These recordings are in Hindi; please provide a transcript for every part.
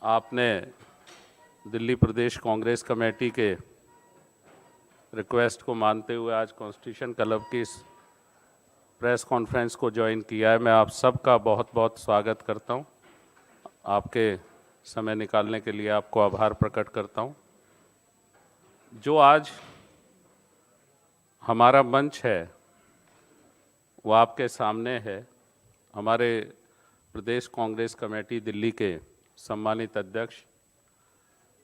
आपने दिल्ली प्रदेश कांग्रेस कमेटी के रिक्वेस्ट को मानते हुए आज कॉन्स्टिट्यूशन क्लब की इस प्रेस कॉन्फ्रेंस को ज्वाइन किया है। मैं आप सबका बहुत बहुत स्वागत करता हूं। आपके समय निकालने के लिए आपको आभार प्रकट करता हूं। जो आज हमारा मंच है वो आपके सामने है। हमारे प्रदेश कांग्रेस कमेटी दिल्ली के सम्मानित अध्यक्ष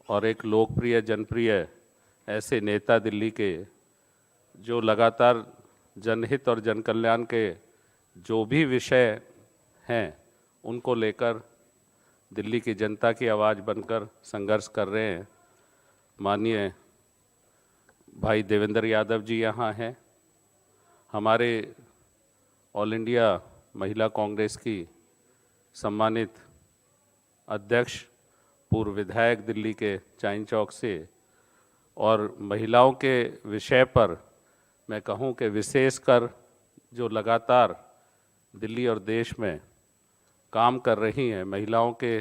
और एक लोकप्रिय जनप्रिय ऐसे नेता दिल्ली के जो लगातार जनहित और जनकल्याण के जो भी विषय हैं उनको लेकर दिल्ली की जनता की आवाज़ बनकर संघर्ष कर रहे हैं। माननीय भाई देवेंद्र यादव जी यहाँ हैं। हमारे ऑल इंडिया महिला कांग्रेस की सम्मानित अध्यक्ष, पूर्व विधायक दिल्ली के चाइन चौक से, और महिलाओं के विषय पर मैं कहूं कि विशेषकर जो लगातार दिल्ली और देश में काम कर रही हैं, महिलाओं के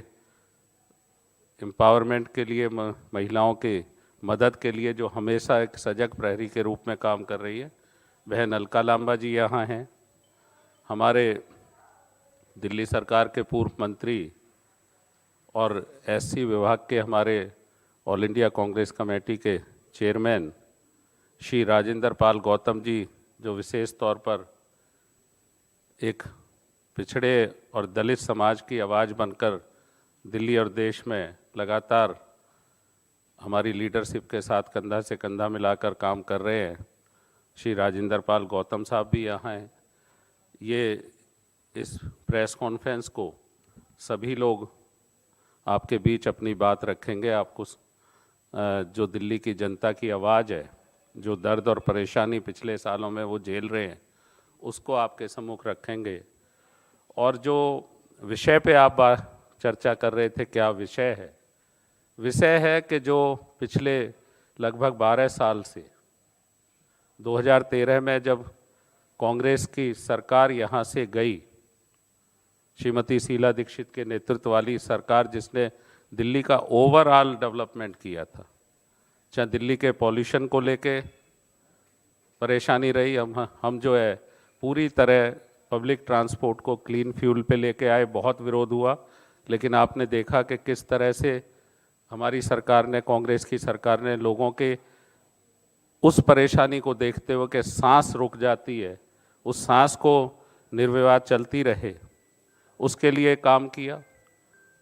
एम्पावरमेंट के लिए, महिलाओं के मदद के लिए जो हमेशा एक सजग प्रहरी के रूप में काम कर रही है, बहन अलका लांबा जी यहाँ हैं। हमारे दिल्ली सरकार के पूर्व मंत्री और एससी विभाग के हमारे ऑल इंडिया कांग्रेस कमेटी के चेयरमैन श्री राजेंद्र पाल गौतम जी, जो विशेष तौर पर एक पिछड़े और दलित समाज की आवाज़ बनकर दिल्ली और देश में लगातार हमारी लीडरशिप के साथ कंधा से कंधा मिलाकर काम कर रहे हैं। श्री राजेंद्र पाल गौतम साहब भी यहाँ हैं। ये इस प्रेस कॉन्फ्रेंस को सभी लोग आपके बीच अपनी बात रखेंगे। आपको जो दिल्ली की जनता की आवाज़ है, जो दर्द और परेशानी पिछले सालों में वो झेल रहे हैं, उसको आपके सम्मुख रखेंगे। और जो विषय पे आप चर्चा कर रहे थे, क्या विषय है? विषय है कि जो पिछले लगभग 12 साल से 2013 में जब कांग्रेस की सरकार यहाँ से गई, श्रीमती शीला दीक्षित के नेतृत्व वाली सरकार, जिसने दिल्ली का ओवरऑल डेवलपमेंट किया था, चाहे दिल्ली के पॉल्यूशन को लेके परेशानी रही, हम जो है पूरी तरह पब्लिक ट्रांसपोर्ट को क्लीन फ्यूल पे लेके आए, बहुत विरोध हुआ, लेकिन आपने देखा कि किस तरह से हमारी सरकार ने, कांग्रेस की सरकार ने, लोगों के उस परेशानी को देखते हुए कि सांस रुक जाती है, उस सांस को निर्विवाद चलती रहे, उसके लिए काम किया।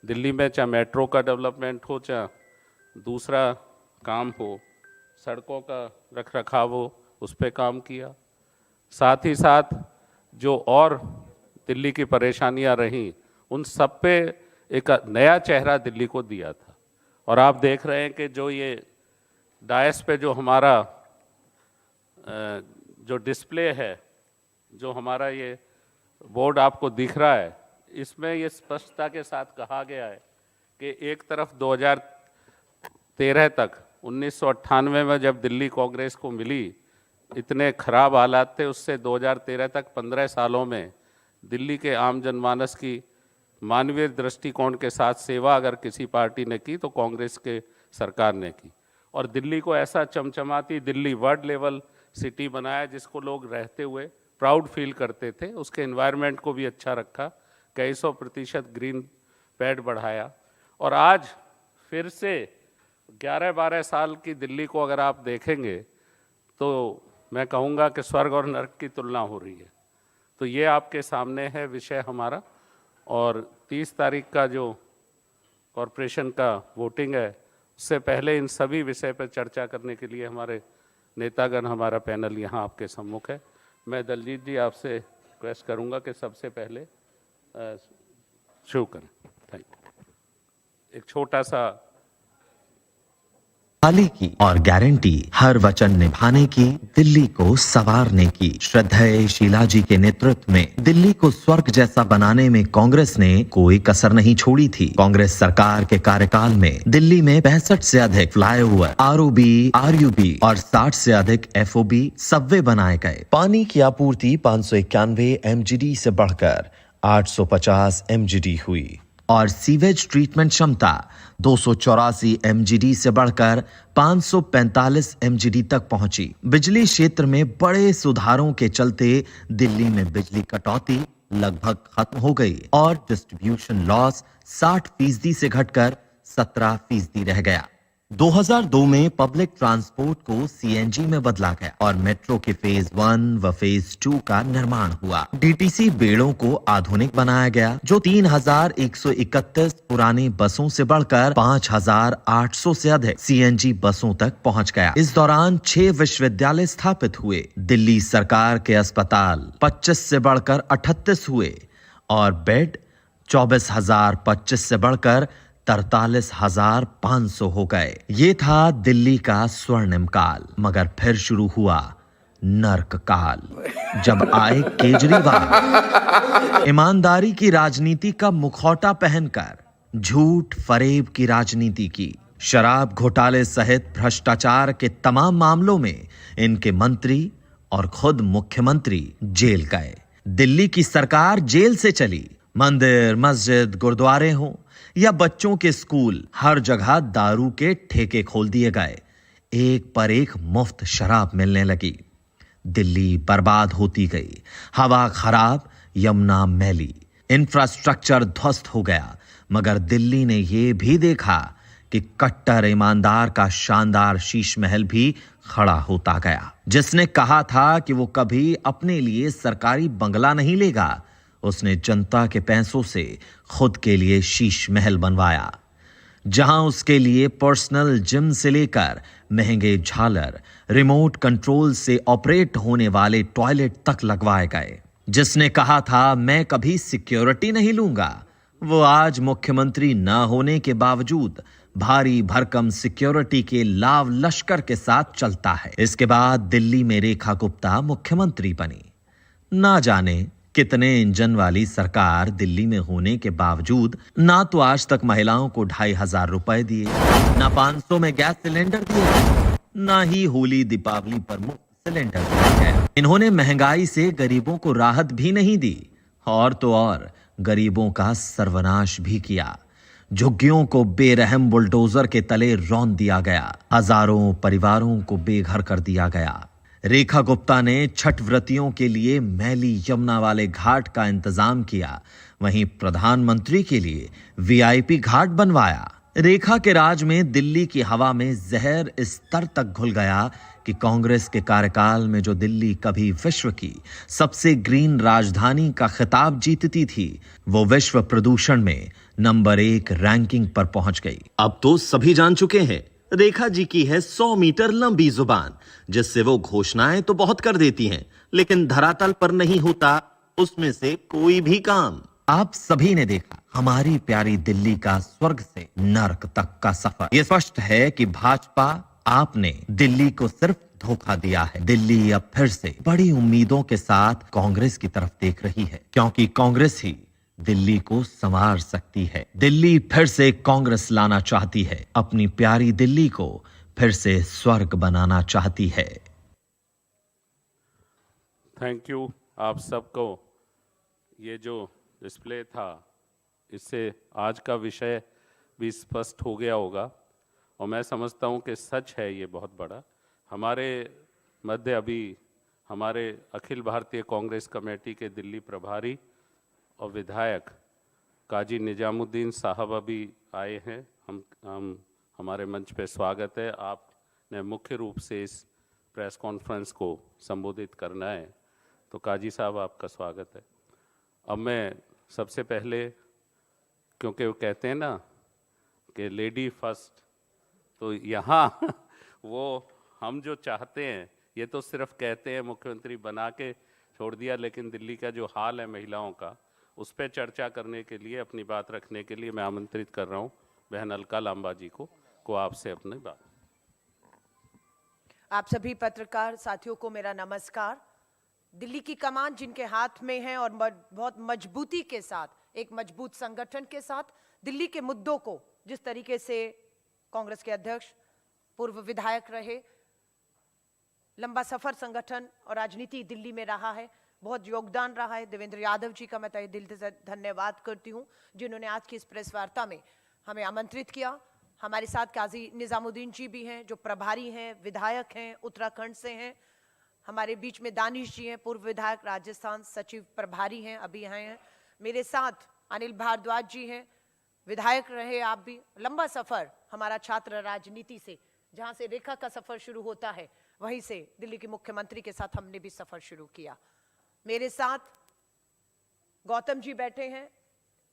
दिल्ली में चाहे मेट्रो का डेवलपमेंट हो, चाहे दूसरा काम हो, सड़कों का रखरखाव हो, उस पर काम किया। साथ ही साथ जो और दिल्ली की परेशानियां रहीं, उन सब पे एक नया चेहरा दिल्ली को दिया था। और आप देख रहे हैं कि जो ये डायस पे जो हमारा जो डिस्प्ले है, जो हमारा ये बोर्ड आपको दिख रहा है, इसमें ये स्पष्टता के साथ कहा गया है कि एक तरफ 2013 तक, 1998 में जब दिल्ली कांग्रेस को मिली, इतने खराब हालात थे, उससे 2013 तक 15 सालों में दिल्ली के आम जनमानस की मानवीय दृष्टिकोण के साथ सेवा अगर किसी पार्टी ने की तो कांग्रेस के सरकार ने की। और दिल्ली को ऐसा चमचमाती दिल्ली, वर्ल्ड लेवल सिटी बनाया जिसको लोग रहते हुए प्राउड फील करते थे। उसके एनवायरनमेंट को भी अच्छा रखा, कई 100% ग्रीन पैड बढ़ाया। और आज फिर से 11-12 साल की दिल्ली को अगर आप देखेंगे तो मैं कहूँगा कि स्वर्ग और नर्क की तुलना हो रही है। तो ये आपके सामने है विषय हमारा। और 30 तारीख का जो कॉरपोरेशन का वोटिंग है, उससे पहले इन सभी विषय पर चर्चा करने के लिए हमारे नेतागण, हमारा पैनल यहाँ आपके सम्मुख है। मैं दलजीत जी आपसे रिक्वेस्ट करूँगा कि सबसे पहले शुरू करें। Thank you. एक छोटा सा खाली की और गारंटी हर वचन निभाने की, दिल्ली को संवारने की। श्रद्धेय शीला जी के नेतृत्व में दिल्ली को स्वर्ग जैसा बनाने में कांग्रेस ने कोई कसर नहीं छोड़ी थी। कांग्रेस सरकार के कार्यकाल में दिल्ली में 65 से अधिक फ्लाईओवर, आरओबी, आरयूबी और 60 से अधिक एफओबी, सबवे बनाए गए। पानी की आपूर्ति 591 एमजीडी से बढ़कर 850 एमजीडी हुई और सीवेज ट्रीटमेंट क्षमता 284 MGD से बढ़कर 545 MGD तक पहुंची। बिजली क्षेत्र में बड़े सुधारों के चलते दिल्ली में बिजली कटौती लगभग खत्म हो गई और डिस्ट्रीब्यूशन लॉस 60% से घटकर 17% रह गया। 2002 में पब्लिक ट्रांसपोर्ट को CNG में बदला गया और मेट्रो के फेज 1 व फेज 2 का निर्माण हुआ। DTC बेड़ों को आधुनिक बनाया गया जो 3131 पुरानी बसों से बढ़कर 5800 से अधिक CNG बसों तक पहुंच गया। इस दौरान 6 विश्वविद्यालय स्थापित हुए। दिल्ली सरकार के अस्पताल 25 से बढ़कर 38 हुए और बेड 24,025 से बढ़कर 43,500 हो गए। ये था दिल्ली का स्वर्णिम काल, मगर फिर शुरू हुआ नर्क काल जब आए केजरीवाल। ईमानदारी की राजनीति का मुखौटा पहनकर झूठ फरेब की राजनीति की। शराब घोटाले सहित भ्रष्टाचार के तमाम मामलों में इनके मंत्री और खुद मुख्यमंत्री जेल गए। दिल्ली की सरकार जेल से चली। मंदिर, मस्जिद, गुरुद्वारे हों या बच्चों के स्कूल, हर जगह दारू के ठेके खोल दिए गए। एक पर एक मुफ्त शराब मिलने लगी। दिल्ली बर्बाद होती गई। हवा खराब, यमुना मैली, इंफ्रास्ट्रक्चर ध्वस्त हो गया। मगर दिल्ली ने यह भी देखा कि कट्टर ईमानदार का शानदार शीश महल भी खड़ा होता गया। जिसने कहा था कि वो कभी अपने लिए सरकारी बंगला नहीं लेगा, उसने जनता के पैसों से खुद के लिए शीश महल बनवाया, जहां उसके लिए पर्सनल जिम से लेकर महंगे झालर, रिमोट कंट्रोल से ऑपरेट होने वाले टॉयलेट तक लगवाए गए। जिसने कहा था मैं कभी सिक्योरिटी नहीं लूंगा, वो आज मुख्यमंत्री न होने के बावजूद भारी भरकम सिक्योरिटी के लाव लश्कर के साथ चलता है। इसके बाद दिल्ली में रेखा गुप्ता मुख्यमंत्री बनी। ना जाने कितने इंजन वाली सरकार दिल्ली में होने के बावजूद ना तो आज तक महिलाओं को 2,500 रुपए दिए, ना 500 में गैस सिलेंडर दिए, ना ही होली दीपावली पर मुफ्त सिलेंडर दिया गया। इन्होंने महंगाई से गरीबों को राहत भी नहीं दी और तो और गरीबों का सर्वनाश भी किया। झुग्गियों को बेरहम बुलडोजर के तले रौंद दिया गया। हजारों परिवारों को बेघर कर दिया गया। रेखा गुप्ता ने छठ व्रतियों के लिए मैली यमुना वाले घाट का इंतजाम किया, वहीं प्रधानमंत्री के लिए VIP घाट बनवाया। रेखा के राज में दिल्ली की हवा में जहर इस स्तर तक घुल गया कि कांग्रेस के कार्यकाल में जो दिल्ली कभी विश्व की सबसे ग्रीन राजधानी का खिताब जीतती थी, वो विश्व प्रदूषण में नंबर 1 रैंकिंग पर पहुंच गई। अब तो सभी जान चुके हैं रेखा जी की है 100 मीटर लंबी जुबान, जिससे वो घोषणाएं तो बहुत कर देती हैं, लेकिन धरातल पर नहीं होता उसमें से कोई भी काम। आप सभी ने देखा हमारी प्यारी दिल्ली का स्वर्ग से नर्क तक का सफर। ये स्पष्ट है कि भाजपा आपने दिल्ली को सिर्फ धोखा दिया है। दिल्ली अब फिर से बड़ी उम्मीदों के साथ कांग्रेस की तरफ देख रही है, क्योंकि कांग्रेस ही दिल्ली को संवार सकती है। दिल्ली फिर से कांग्रेस लाना चाहती है। अपनी प्यारी दिल्ली को फिर से स्वर्ग बनाना चाहती है। थैंक यू आप सबको। ये जो डिस्प्ले था, इससे आज का विषय भी स्पष्ट हो गया होगा और मैं समझता हूँ कि सच है ये बहुत बड़ा। हमारे मध्य अभी हमारे अखिल भारतीय कांग्रेस कमेटी के दिल्ली प्रभारी और विधायक काजी निजामुद्दीन साहब अभी आए हैं। हमारे मंच पे स्वागत है। आपने मुख्य रूप से इस प्रेस कॉन्फ्रेंस को संबोधित करना है, तो काजी साहब आपका स्वागत है। अब मैं सबसे पहले, क्योंकि वो कहते हैं ना कि लेडी फर्स्ट, तो यहाँ वो हम जो चाहते हैं, ये तो सिर्फ कहते हैं, मुख्यमंत्री बना के छोड़ दिया, लेकिन दिल्ली का जो हाल है महिलाओं का, उस पर चर्चा करने के लिए, अपनी बात रखने के लिए मैं आमंत्रित कर रहा हूँ बहन अलका लांबा जी को आपसे अपनी बात। आप सभी पत्रकार साथियों को मेरा नमस्कार। दिल्ली की कमान जिनके हाथ में है और बहुत मजबूती के साथ, एक मजबूत संगठन के साथ दिल्ली के मुद्दों को, जिस तरीके से कांग्रेस के अध्यक्ष, पूर्व विधायक रहे, लंबा सफर संगठन और राजनीति दिल्ली में रहा है, बहुत योगदान रहा है। देवेंद्र यादव जी का मैं तहे दिल से धन्यवाद करती हूँ, जिन्होंने आज की इस प्रेस वार्ता में हमें आमंत्रित किया। हमारे साथ काजी निजामुद्दीन जी भी हैं, जो प्रभारी हैं, विधायक हैं, उत्तराखंड से हैं। हमारे बीच में दानिश जी हैं, पूर्व विधायक, राजस्थान सचिव प्रभारी हैं, अभी आए हैं। मेरे साथ अनिल भारद्वाज जी हैं, विधायक रहे आप भी। लंबा सफर हमारा छात्र राजनीति से, जहां से रेखा का सफर शुरू होता है, वहीं से दिल्ली के मुख्यमंत्री के साथ हमने भी सफर शुरू किया। मेरे साथ गौतम जी बैठे हैं।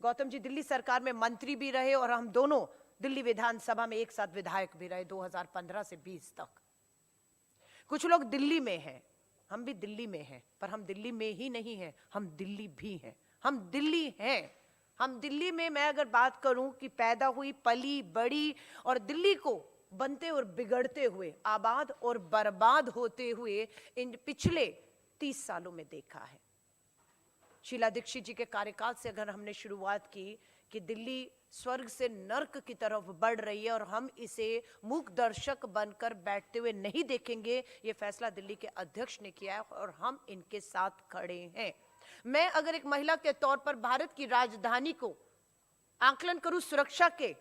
गौतम जी दिल्ली सरकार में मंत्री भी रहे और हम दोनों दिल्ली विधानसभा में एक साथ विधायक भी रहे 2015 से 20 तक। कुछ लोग दिल्ली में हैं, हम भी दिल्ली में हैं, पर हम दिल्ली में ही नहीं हैं, हम दिल्ली भी हैं। हम दिल्ली हैं। हम दिल्ली में, मैं अगर बात करूं कि पैदा हुई, पली बड़ी और दिल्ली को बनते और बिगड़ते हुए, आबाद और बर्बाद होते हुए इन पिछले 30 सालों में देखा है। शीला दीक्षित जी के कार्यकाल से अगर हमने शुरुआत की कि दिल्ली स्वर्ग से नर्क की तरफ बढ़ रही है और हम इसे मूक दर्शक बनकर बैठते हुए नहीं देखेंगे, ये फैसला दिल्ली के अध्यक्ष ने किया है और हम इनके साथ खड़े हैं। मैं अगर एक महिला के तौर पर भारत की राजधानी को आकलन करूं सुरक्षा के,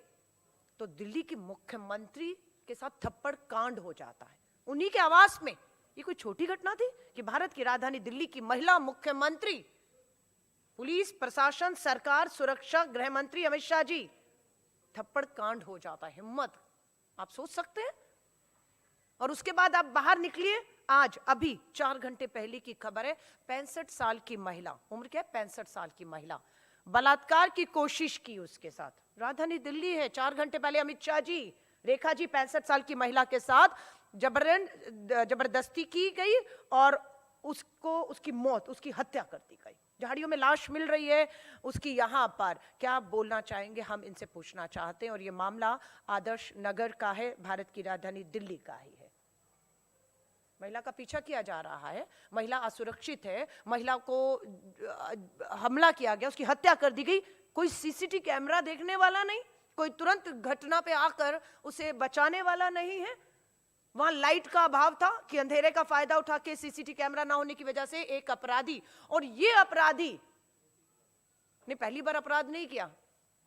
तो दिल्ली की मुख्यमंत्री के साथ थप्पड़ कांड हो जाता है उन्हीं के आवास में। ये कोई छोटी घटना थी कि भारत की राजधानी दिल्ली की महिला मुख्यमंत्री, पुलिस प्रशासन, सरकार, सुरक्षा, गृह मंत्री अमित शाह जी, थप्पड़ कांड हो जाता है। हिम्मत, आप सोच सकते हैं। और उसके बाद आप बाहर निकलिए। आज अभी 4 घंटे पहले की खबर है, 65 साल की महिला, उम्र क्या है, 65 साल की महिला, बलात्कार की कोशिश की उसके साथ। राजधानी दिल्ली है। 4 घंटे पहले अमित शाह जी, रेखा जी 65 साल की महिला के साथ जबरदस्ती की गई और उसको, उसकी मौत, उसकी हत्या कर दी गई। झाड़ियों में लाश मिल रही है उसकी। यहां पर क्या आप बोलना चाहेंगे, हम इनसे पूछना चाहते हैं। और ये मामला आदर्श नगर का है, भारत की राजधानी दिल्ली का ही है। महिला का पीछा किया जा रहा है, महिला असुरक्षित है, महिला को हमला किया गया, उसकी हत्या कर दी गई। कोई सीसीटीवी कैमरा देखने वाला नहीं, कोई तुरंत घटना पे आकर उसे बचाने वाला नहीं है। वहां लाइट का अभाव था कि अंधेरे का फायदा उठा के सीसीटीवी कैमरा ना होने की वजह से एक अपराधी, और ये अपराधी ने पहली बार अपराध नहीं किया।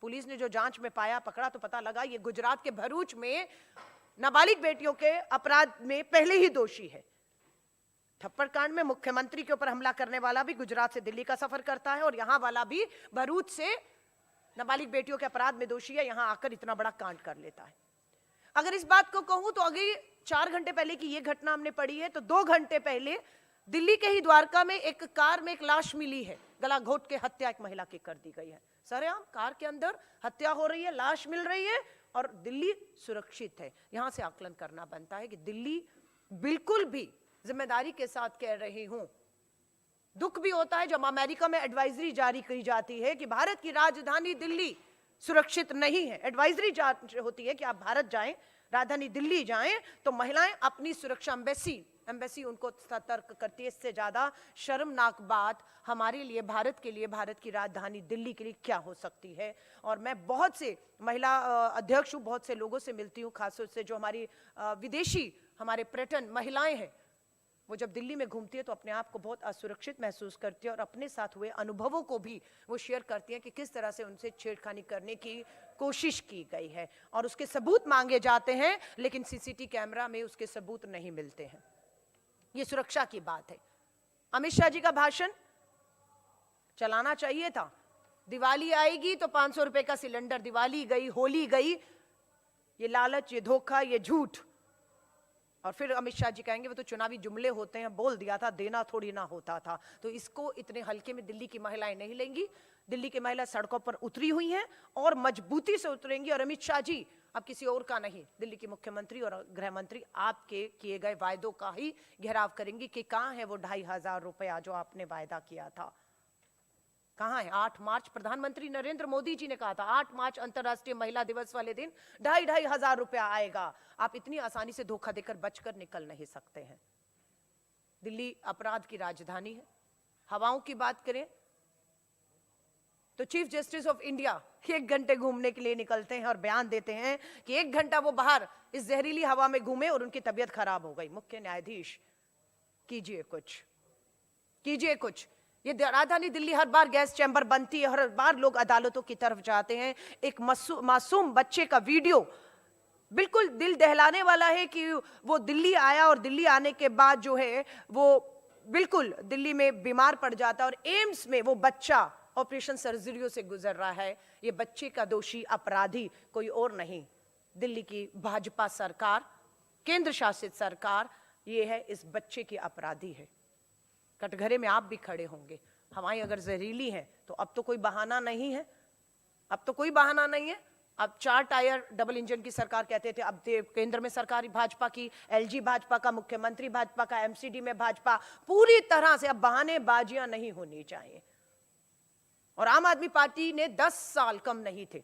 पुलिस ने जो जांच में पाया, पकड़ा तो पता लगा ये गुजरात के भरूच में नाबालिग बेटियों के अपराध में पहले ही दोषी है। थप्पड़ कांड में मुख्यमंत्री के ऊपर हमला करने वाला भी गुजरात से दिल्ली का सफर करता है और यहां वाला भी भरूच से नाबालिग बेटियों के अपराध में दोषी है, यहां आकर इतना बड़ा कांड कर लेता है। अगर इस बात को कहूं तो अभी 4 घंटे पहले की यह घटना हमने पढ़ी है, तो 2 घंटे पहले दिल्ली के ही द्वारका में एक कार में एक लाश मिली है, गला घोट के हत्या एक महिला की कर दी गई है। सरेआम कार के अंदर हत्या हो रही है, लाश मिल रही है और दिल्ली सुरक्षित है। यहां से आकलन करना बनता है कि दिल्ली बिल्कुल भी, जिम्मेदारी के साथ कह रही हूं, दुख भी होता है जब अमेरिका में एडवाइजरी जारी की जाती है कि भारत की राजधानी दिल्ली सुरक्षित नहीं है। एडवाइजरी होती है कि आप भारत जाएं, राजधानी दिल्ली जाएं, तो महिलाएं अपनी सुरक्षा, एम्बेसी उनको सतर्क करती है। इससे ज्यादा शर्मनाक बात हमारे लिए, भारत के लिए, भारत की राजधानी दिल्ली के लिए क्या हो सकती है। और मैं बहुत से महिला अध्यक्ष हूँ, बहुत से लोगों से मिलती हूँ, खासतौर से जो हमारी विदेशी हमारे पर्यटन महिलाएं हैं, वो जब दिल्ली में घूमती है तो अपने आप को बहुत असुरक्षित महसूस करती है और अपने साथ हुए अनुभवों को भी वो शेयर करती हैं कि किस तरह से उनसे छेड़खानी करने की कोशिश की गई है और उसके सबूत मांगे जाते हैं, लेकिन सीसीटीवी कैमरा में उसके सबूत नहीं मिलते हैं। ये सुरक्षा की बात है। अमित शाह जी का भाषण चलाना चाहिए था। दिवाली आएगी तो 500 रुपए का सिलेंडर, दिवाली गई, होली गई, ये लालच, ये धोखा, ये झूठ। और फिर अमित शाह जी कहेंगे वो तो चुनावी जुमले होते हैं, बोल दिया था, देना थोड़ी ना होता था। तो इसको इतने हल्के में दिल्ली की महिलाएं नहीं लेंगी। दिल्ली की महिला सड़कों पर उतरी हुई हैं और मजबूती से उतरेंगी। और अमित शाह जी अब किसी और का नहीं, दिल्ली के मुख्यमंत्री और गृह मंत्री आपके किए गए वायदों का ही घेराव करेंगी कि कहां है वो 2500 रुपया जो आपने वायदा किया था, कहां है। 8 मार्च प्रधानमंत्री नरेंद्र मोदी जी ने कहा था, 8 मार्च अंतर्राष्ट्रीय महिला दिवस वाले दिन 2500 रुपया आएगा। आप इतनी आसानी से धोखा देकर बचकर निकल नहीं सकते हैं। दिल्ली अपराध की राजधानी है। हवाओं की बात करें तो चीफ जस्टिस ऑफ इंडिया 1 घंटे घूमने के लिए निकलते हैं और बयान देते हैं कि 1 घंटा वो बाहर इस जहरीली हवा में घूमे और उनकी तबीयत खराब हो गई। मुख्य न्यायाधीश कीजिए कुछ। कीजिए कुछ। ये राजधानी दिल्ली हर बार गैस चैम्बर बनती है, हर बार लोग अदालतों की तरफ जाते हैं। एक मासूम बच्चे का वीडियो बिल्कुल दिल दहलाने वाला है कि वो दिल्ली आया और दिल्ली आने के बाद जो है वो बिल्कुल दिल्ली में बीमार पड़ जाता है और एम्स में वो बच्चा ऑपरेशन सर्जरियों से गुजर रहा है। ये बच्चे का दोषी अपराधी कोई और नहीं, दिल्ली की भाजपा सरकार, केंद्र शासित सरकार, ये है इस बच्चे की अपराधी है। कटघरे में आप भी खड़े होंगे। हवाएं अगर जहरीली हैं तो अब तो कोई बहाना नहीं है, अब तो कोई बहाना नहीं है। अब 4 टायर डबल इंजन की सरकार कहते थे, अब केंद्र में सरकार भाजपा की, एलजी भाजपा का, मुख्यमंत्री भाजपा का, एमसीडी में भाजपा, पूरी तरह से अब बहानेबाजियां नहीं होनी चाहिए। और आम आदमी पार्टी ने 10 साल कम नहीं थे,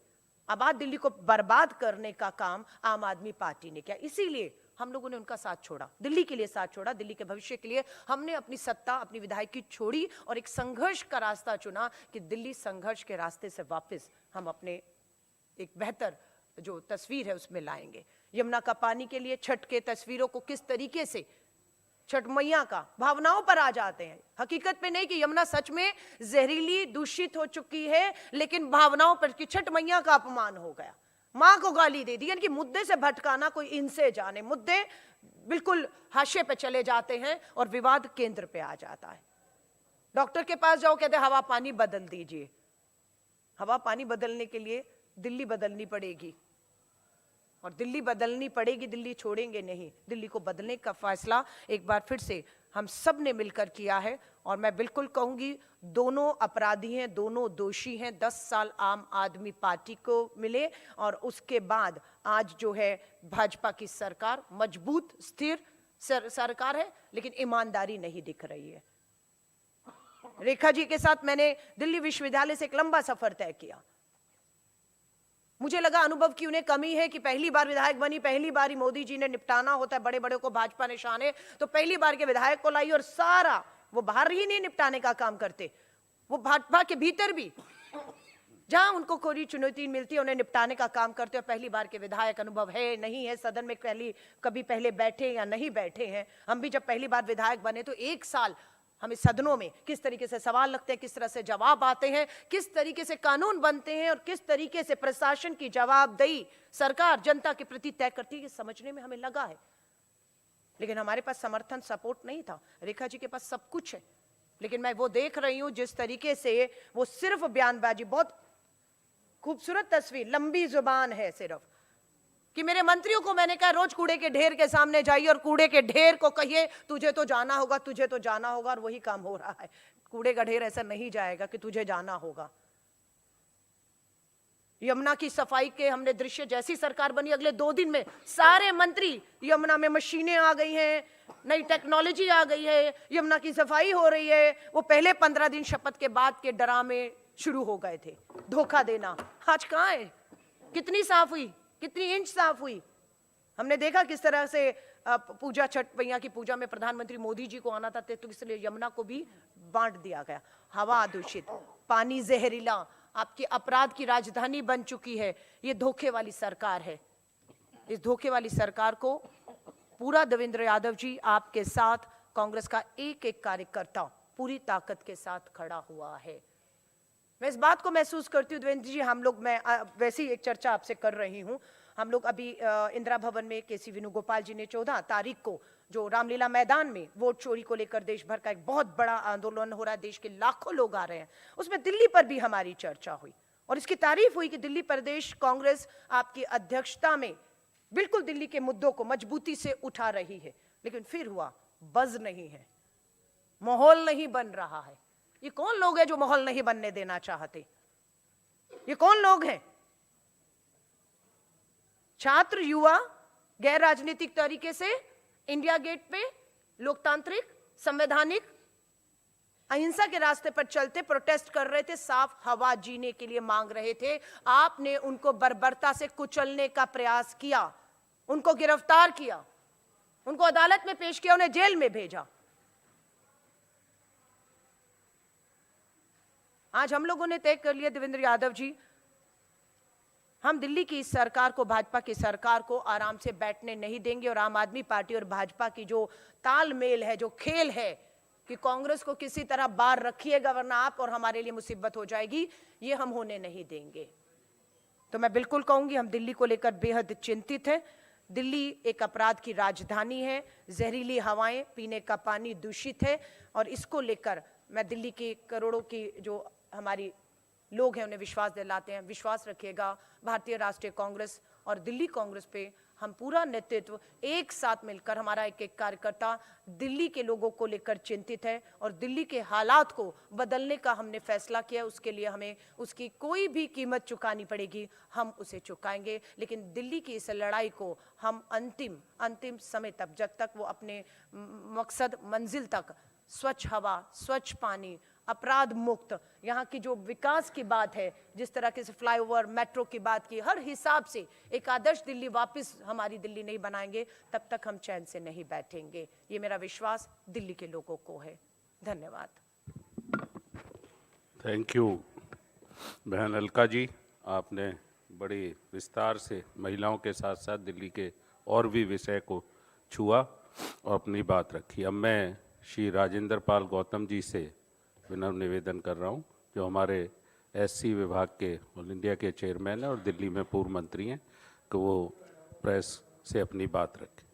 आबाद दिल्ली को बर्बाद करने का काम आम आदमी पार्टी ने किया। इसीलिए हम लोगों ने उनका साथ छोड़ा, दिल्ली के लिए साथ छोड़ा, दिल्ली के भविष्य के लिए हमने अपनी सत्ता, अपनी विधायकी छोड़ी और एक संघर्ष का रास्ता चुना कि दिल्ली संघर्ष के रास्ते से वापस हम अपने एक बेहतर जो तस्वीर है उसमें लाएंगे। यमुना का पानी के लिए छठ के तस्वीरों को किस तरीके से छठ मैया का भावनाओं पर आ जाते हैं, हकीकत में नहीं कि यमुना सच में जहरीली दूषित हो चुकी है, लेकिन भावनाओं पर कि छठ मैया का अपमान हो गया, मां को गाली दे दी, यानी कि मुद्दे से भटकाना कोई इनसे जाने, मुद्दे बिल्कुल हाशिए पे चले जाते हैं और विवाद केंद्र पे आ जाता है। डॉक्टर के पास जाओ, कहते हवा पानी बदल दीजिए। हवा पानी बदलने के लिए दिल्ली बदलनी पड़ेगी और दिल्ली बदलनी पड़ेगी, दिल्ली छोड़ेंगे नहीं। दिल्ली को बदलने का फैसला एक बार फिर से हम सब ने मिलकर किया है और मैं बिल्कुल कहूंगी दोनों अपराधी हैं, दोनों दोषी हैं। 10 साल आम आदमी पार्टी को मिले और उसके बाद आज जो है भाजपा की सरकार मजबूत स्थिर सरकार है, लेकिन ईमानदारी नहीं दिख रही है। रेखा जी के साथ मैंने दिल्ली विश्वविद्यालय से एक लंबा सफर तय किया। मुझे लगा अनुभव की उन्हें कमी है कि पहली बार विधायक बनी, पहली बार ही मोदी जी ने निपटाना होता है, बड़े बड़े को भाजपा ने शाने, तो पहली बार के विधायक को लाई और सारा वो बाहर ही नहीं निपटाने का काम करते, वो भाजपा के भीतर भी जहां उनको कोई चुनौती मिलती है उन्हें निपटाने का काम करते हैं। पहली बार के विधायक अनुभव है नहीं है, सदन में कभी पहले बैठे या नहीं बैठे हैं। हम भी जब पहली बार विधायक बने तो 1 साल हमें सदनों में किस तरीके से सवाल लगते हैं, किस तरह से जवाब आते हैं, किस तरीके से कानून बनते हैं और किस तरीके से प्रशासन की जवाबदेही सरकार जनता के प्रति तय करती है, ये समझने में हमें लगा है। लेकिन हमारे पास समर्थन, सपोर्ट नहीं था। रेखा जी के पास सब कुछ है, लेकिन मैं वो देख रही हूं जिस तरीके से वो सिर्फ बयानबाजी, बहुत खूबसूरत तस्वीर, लंबी जुबान है सिर्फ कि मेरे मंत्रियों को मैंने कहा रोज कूड़े के ढेर के सामने जाइए और कूड़े के ढेर को कहिए तुझे तो जाना होगा, तुझे तो जाना होगा, और वही काम हो रहा है। कूड़े का ढेर ऐसा नहीं जाएगा कि तुझे जाना होगा। यमुना की सफाई के हमने दृश्य, जैसी सरकार बनी अगले 2 दिन में सारे मंत्री, यमुना में मशीनें आ गई हैं, नई टेक्नोलॉजी आ गई है, यमुना की सफाई हो रही है। वो पहले 15 दिन शपथ के बाद के ड्रामे शुरू हो गए थे, धोखा देना। आज कहां है? कितनी साफ हुई, कितनी इंच साफ हुई? हमने देखा किस तरह से पूजा, छठ मैया की पूजा में प्रधानमंत्री मोदी जी को आना था, तो इसलिए यमुना को भी बांट दिया गया। हवा दूषित, पानी जहरीला, आपकी अपराध की राजधानी बन चुकी है। ये धोखे वाली सरकार है। इस धोखे वाली सरकार को पूरा देवेंद्र यादव जी आपके साथ, कांग्रेस का एक एक कार्यकर्ता पूरी ताकत के साथ खड़ा हुआ है। मैं इस बात को महसूस करती हूँ देवेंद्र जी, हम लोग, मैं वैसी एक चर्चा आपसे कर रही हूँ, हम लोग अभी इंदिरा भवन में केसी वेणुगोपाल जी ने 14 तारीख को जो रामलीला मैदान में वोट चोरी को लेकर देश भर का एक बहुत बड़ा आंदोलन हो रहा है, देश के लाखों लोग आ रहे हैं, उसमें दिल्ली पर भी हमारी चर्चा हुई और इसकी तारीफ हुई कि दिल्ली प्रदेश कांग्रेस आपकी अध्यक्षता में बिल्कुल दिल्ली के मुद्दों को मजबूती से उठा रही है। लेकिन फिर हुआ, बज नहीं है, माहौल नहीं बन रहा है। ये कौन लोग हैं जो माहौल नहीं बनने देना चाहते? ये कौन लोग हैं? छात्र, युवा गैर राजनीतिक तरीके से इंडिया गेट पे लोकतांत्रिक, संवैधानिक, अहिंसा के रास्ते पर चलते प्रोटेस्ट कर रहे थे, साफ हवा जीने के लिए मांग रहे थे। आपने उनको बर्बरता से कुचलने का प्रयास किया, उनको गिरफ्तार किया, उनको अदालत में पेश किया, उन्हें जेल में भेजा। आज हम लोगों ने तय कर लिया देवेंद्र यादव जी, हम दिल्ली की इस सरकार को, भाजपा की सरकार को आराम से बैठने नहीं देंगे और आम आदमी पार्टी और भाजपा की जो तालमेल है, जो खेल है, कि कांग्रेस को किसी तरह बाहर रखिएगा वरना आप और हमारे लिए मुसीबत हो जाएगी, ये हम होने नहीं देंगे। तो मैं बिल्कुल कहूंगी हम दिल्ली को लेकर बेहद चिंतित हैं। दिल्ली एक अपराध की राजधानी है, जहरीली हवाएं, पीने का पानी दूषित है और इसको लेकर मैं दिल्ली के करोड़ों की जो हमारी लोग हैं उन्हें विश्वास दिलाते हैं। विश्वास रखिएगा भारतीय राष्ट्रीय कांग्रेस और दिल्ली कांग्रेस पे हम पूरा नेतृत्व एक साथ मिलकर, हमारा एक एक कार्यकर्ता दिल्ली के लोगों को लेकर चिंतित है और दिल्ली के हालात को बदलने का हमने फैसला किया। उसके लिए हमें उसकी कोई भी कीमत चुकानी पड़ेगी, हम उसे चुकाएंगे। लेकिन दिल्ली की इस लड़ाई को हम अंतिम समय तक, जब तक वो अपने मकसद मंजिल तक, स्वच्छ हवा, स्वच्छ पानी, अपराध मुक्त, यहाँ की जो विकास की बात है, जिस तरह के फ्लाईओवर, मेट्रो की बात की, हर हिसाब से एक आदर्श दिल्ली वापस हमारी दिल्ली नहीं बनाएंगे तब तक हम चैन से नहीं बैठेंगे। ये मेरा विश्वास दिल्ली के लोगों को है। धन्यवाद। थैंक यू बहन अलका जी, आपने बड़ी विस्तार से महिलाओं के साथ साथ दिल्ली के और भी विषय को छुआ और अपनी बात रखी। अब मैं श्री राजेंद्र पाल गौतम जी से विनम्र निवेदन कर रहा हूं, जो हमारे एससी विभाग के ऑल इंडिया के चेयरमैन हैं और दिल्ली में पूर्व मंत्री हैं, कि वो प्रेस से अपनी बात रखें।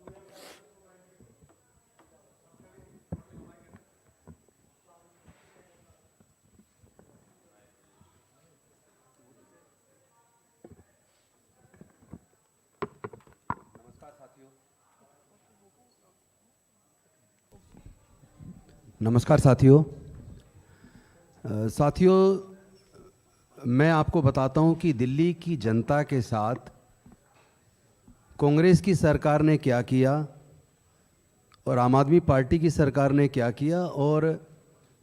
नमस्कार साथियों। मैं आपको बताता हूं कि दिल्ली की जनता के साथ कांग्रेस की सरकार ने क्या किया और आम आदमी पार्टी की सरकार ने क्या किया और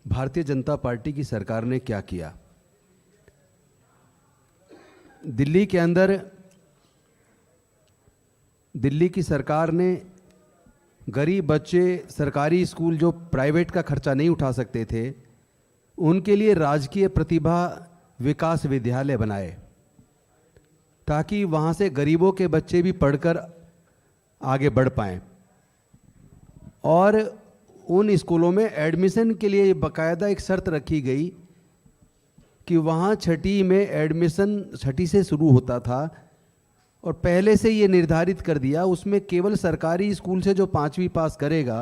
भारतीय जनता पार्टी की सरकार ने क्या किया। दिल्ली के अंदर दिल्ली की सरकार ने गरीब बच्चे सरकारी स्कूल जो प्राइवेट का खर्चा नहीं उठा सकते थे, उनके लिए राजकीय प्रतिभा विकास विद्यालय बनाए ताकि वहाँ से गरीबों के बच्चे भी पढ़कर आगे बढ़ पाएँ। और उन स्कूलों में एडमिशन के लिए बाकायदा एक शर्त रखी गई कि वहाँ छठी में एडमिशन छठी से शुरू होता था और पहले से ये निर्धारित कर दिया, उसमें केवल सरकारी स्कूल से जो 5वीं पास करेगा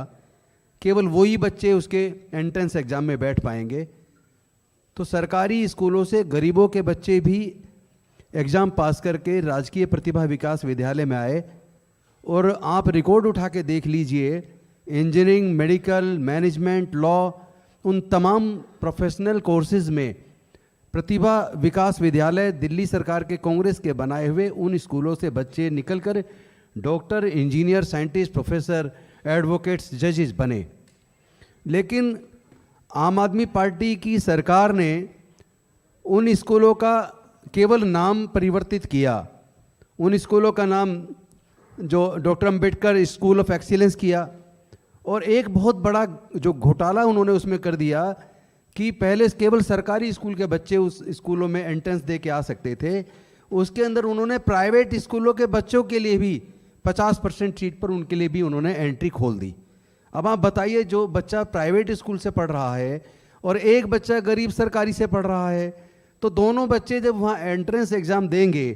केवल वही बच्चे उसके एंट्रेंस एग्ज़ाम में बैठ पाएंगे। तो सरकारी स्कूलों से गरीबों के बच्चे भी एग्ज़ाम पास करके राजकीय प्रतिभा विकास विद्यालय में आए। और आप रिकॉर्ड उठा के देख लीजिए, इंजीनियरिंग, मेडिकल, मैनेजमेंट, लॉ, उन तमाम प्रोफेशनल कोर्सेज़ में प्रतिभा विकास विद्यालय दिल्ली सरकार के कांग्रेस के बनाए हुए उन स्कूलों से बच्चे निकलकर doctor, engineer, scientist, professor, advocates, जजेस बने। लेकिन आम आदमी पार्टी की सरकार ने उन स्कूलों का केवल नाम परिवर्तित किया। उन स्कूलों का नाम जो doctor Ambedkar school of excellence किया और एक बहुत बड़ा जो घोटाला उन्होंने उसमें कर दिया कि पहले केवल सरकारी स्कूल के बच्चे उस स्कूलों में एंट्रेंस दे के आ सकते थे, उसके अंदर उन्होंने प्राइवेट स्कूलों के बच्चों के लिए भी 50% सीट पर उनके लिए भी उन्होंने एंट्री खोल दी। अब आप बताइए, जो बच्चा प्राइवेट स्कूल से पढ़ रहा है और एक बच्चा गरीब सरकारी से पढ़ रहा है, तो दोनों बच्चे जब वहाँ एंट्रेंस एग्ज़ाम देंगे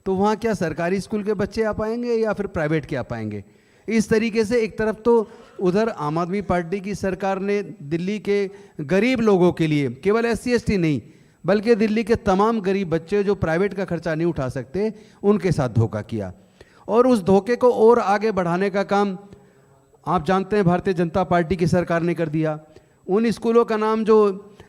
तो वहाँ क्या सरकारी स्कूल के बच्चे आ पाएंगे या फिर प्राइवेट के आ पाएंगे। इस तरीके से एक तरफ तो उधर आम आदमी पार्टी की सरकार ने दिल्ली के गरीब लोगों के लिए, केवल SC/ST नहीं बल्कि दिल्ली के तमाम गरीब बच्चे जो प्राइवेट का खर्चा नहीं उठा सकते, उनके साथ धोखा किया। और उस धोखे को और आगे बढ़ाने का काम आप जानते हैं भारतीय जनता पार्टी की सरकार ने कर दिया। उन स्कूलों का नाम जो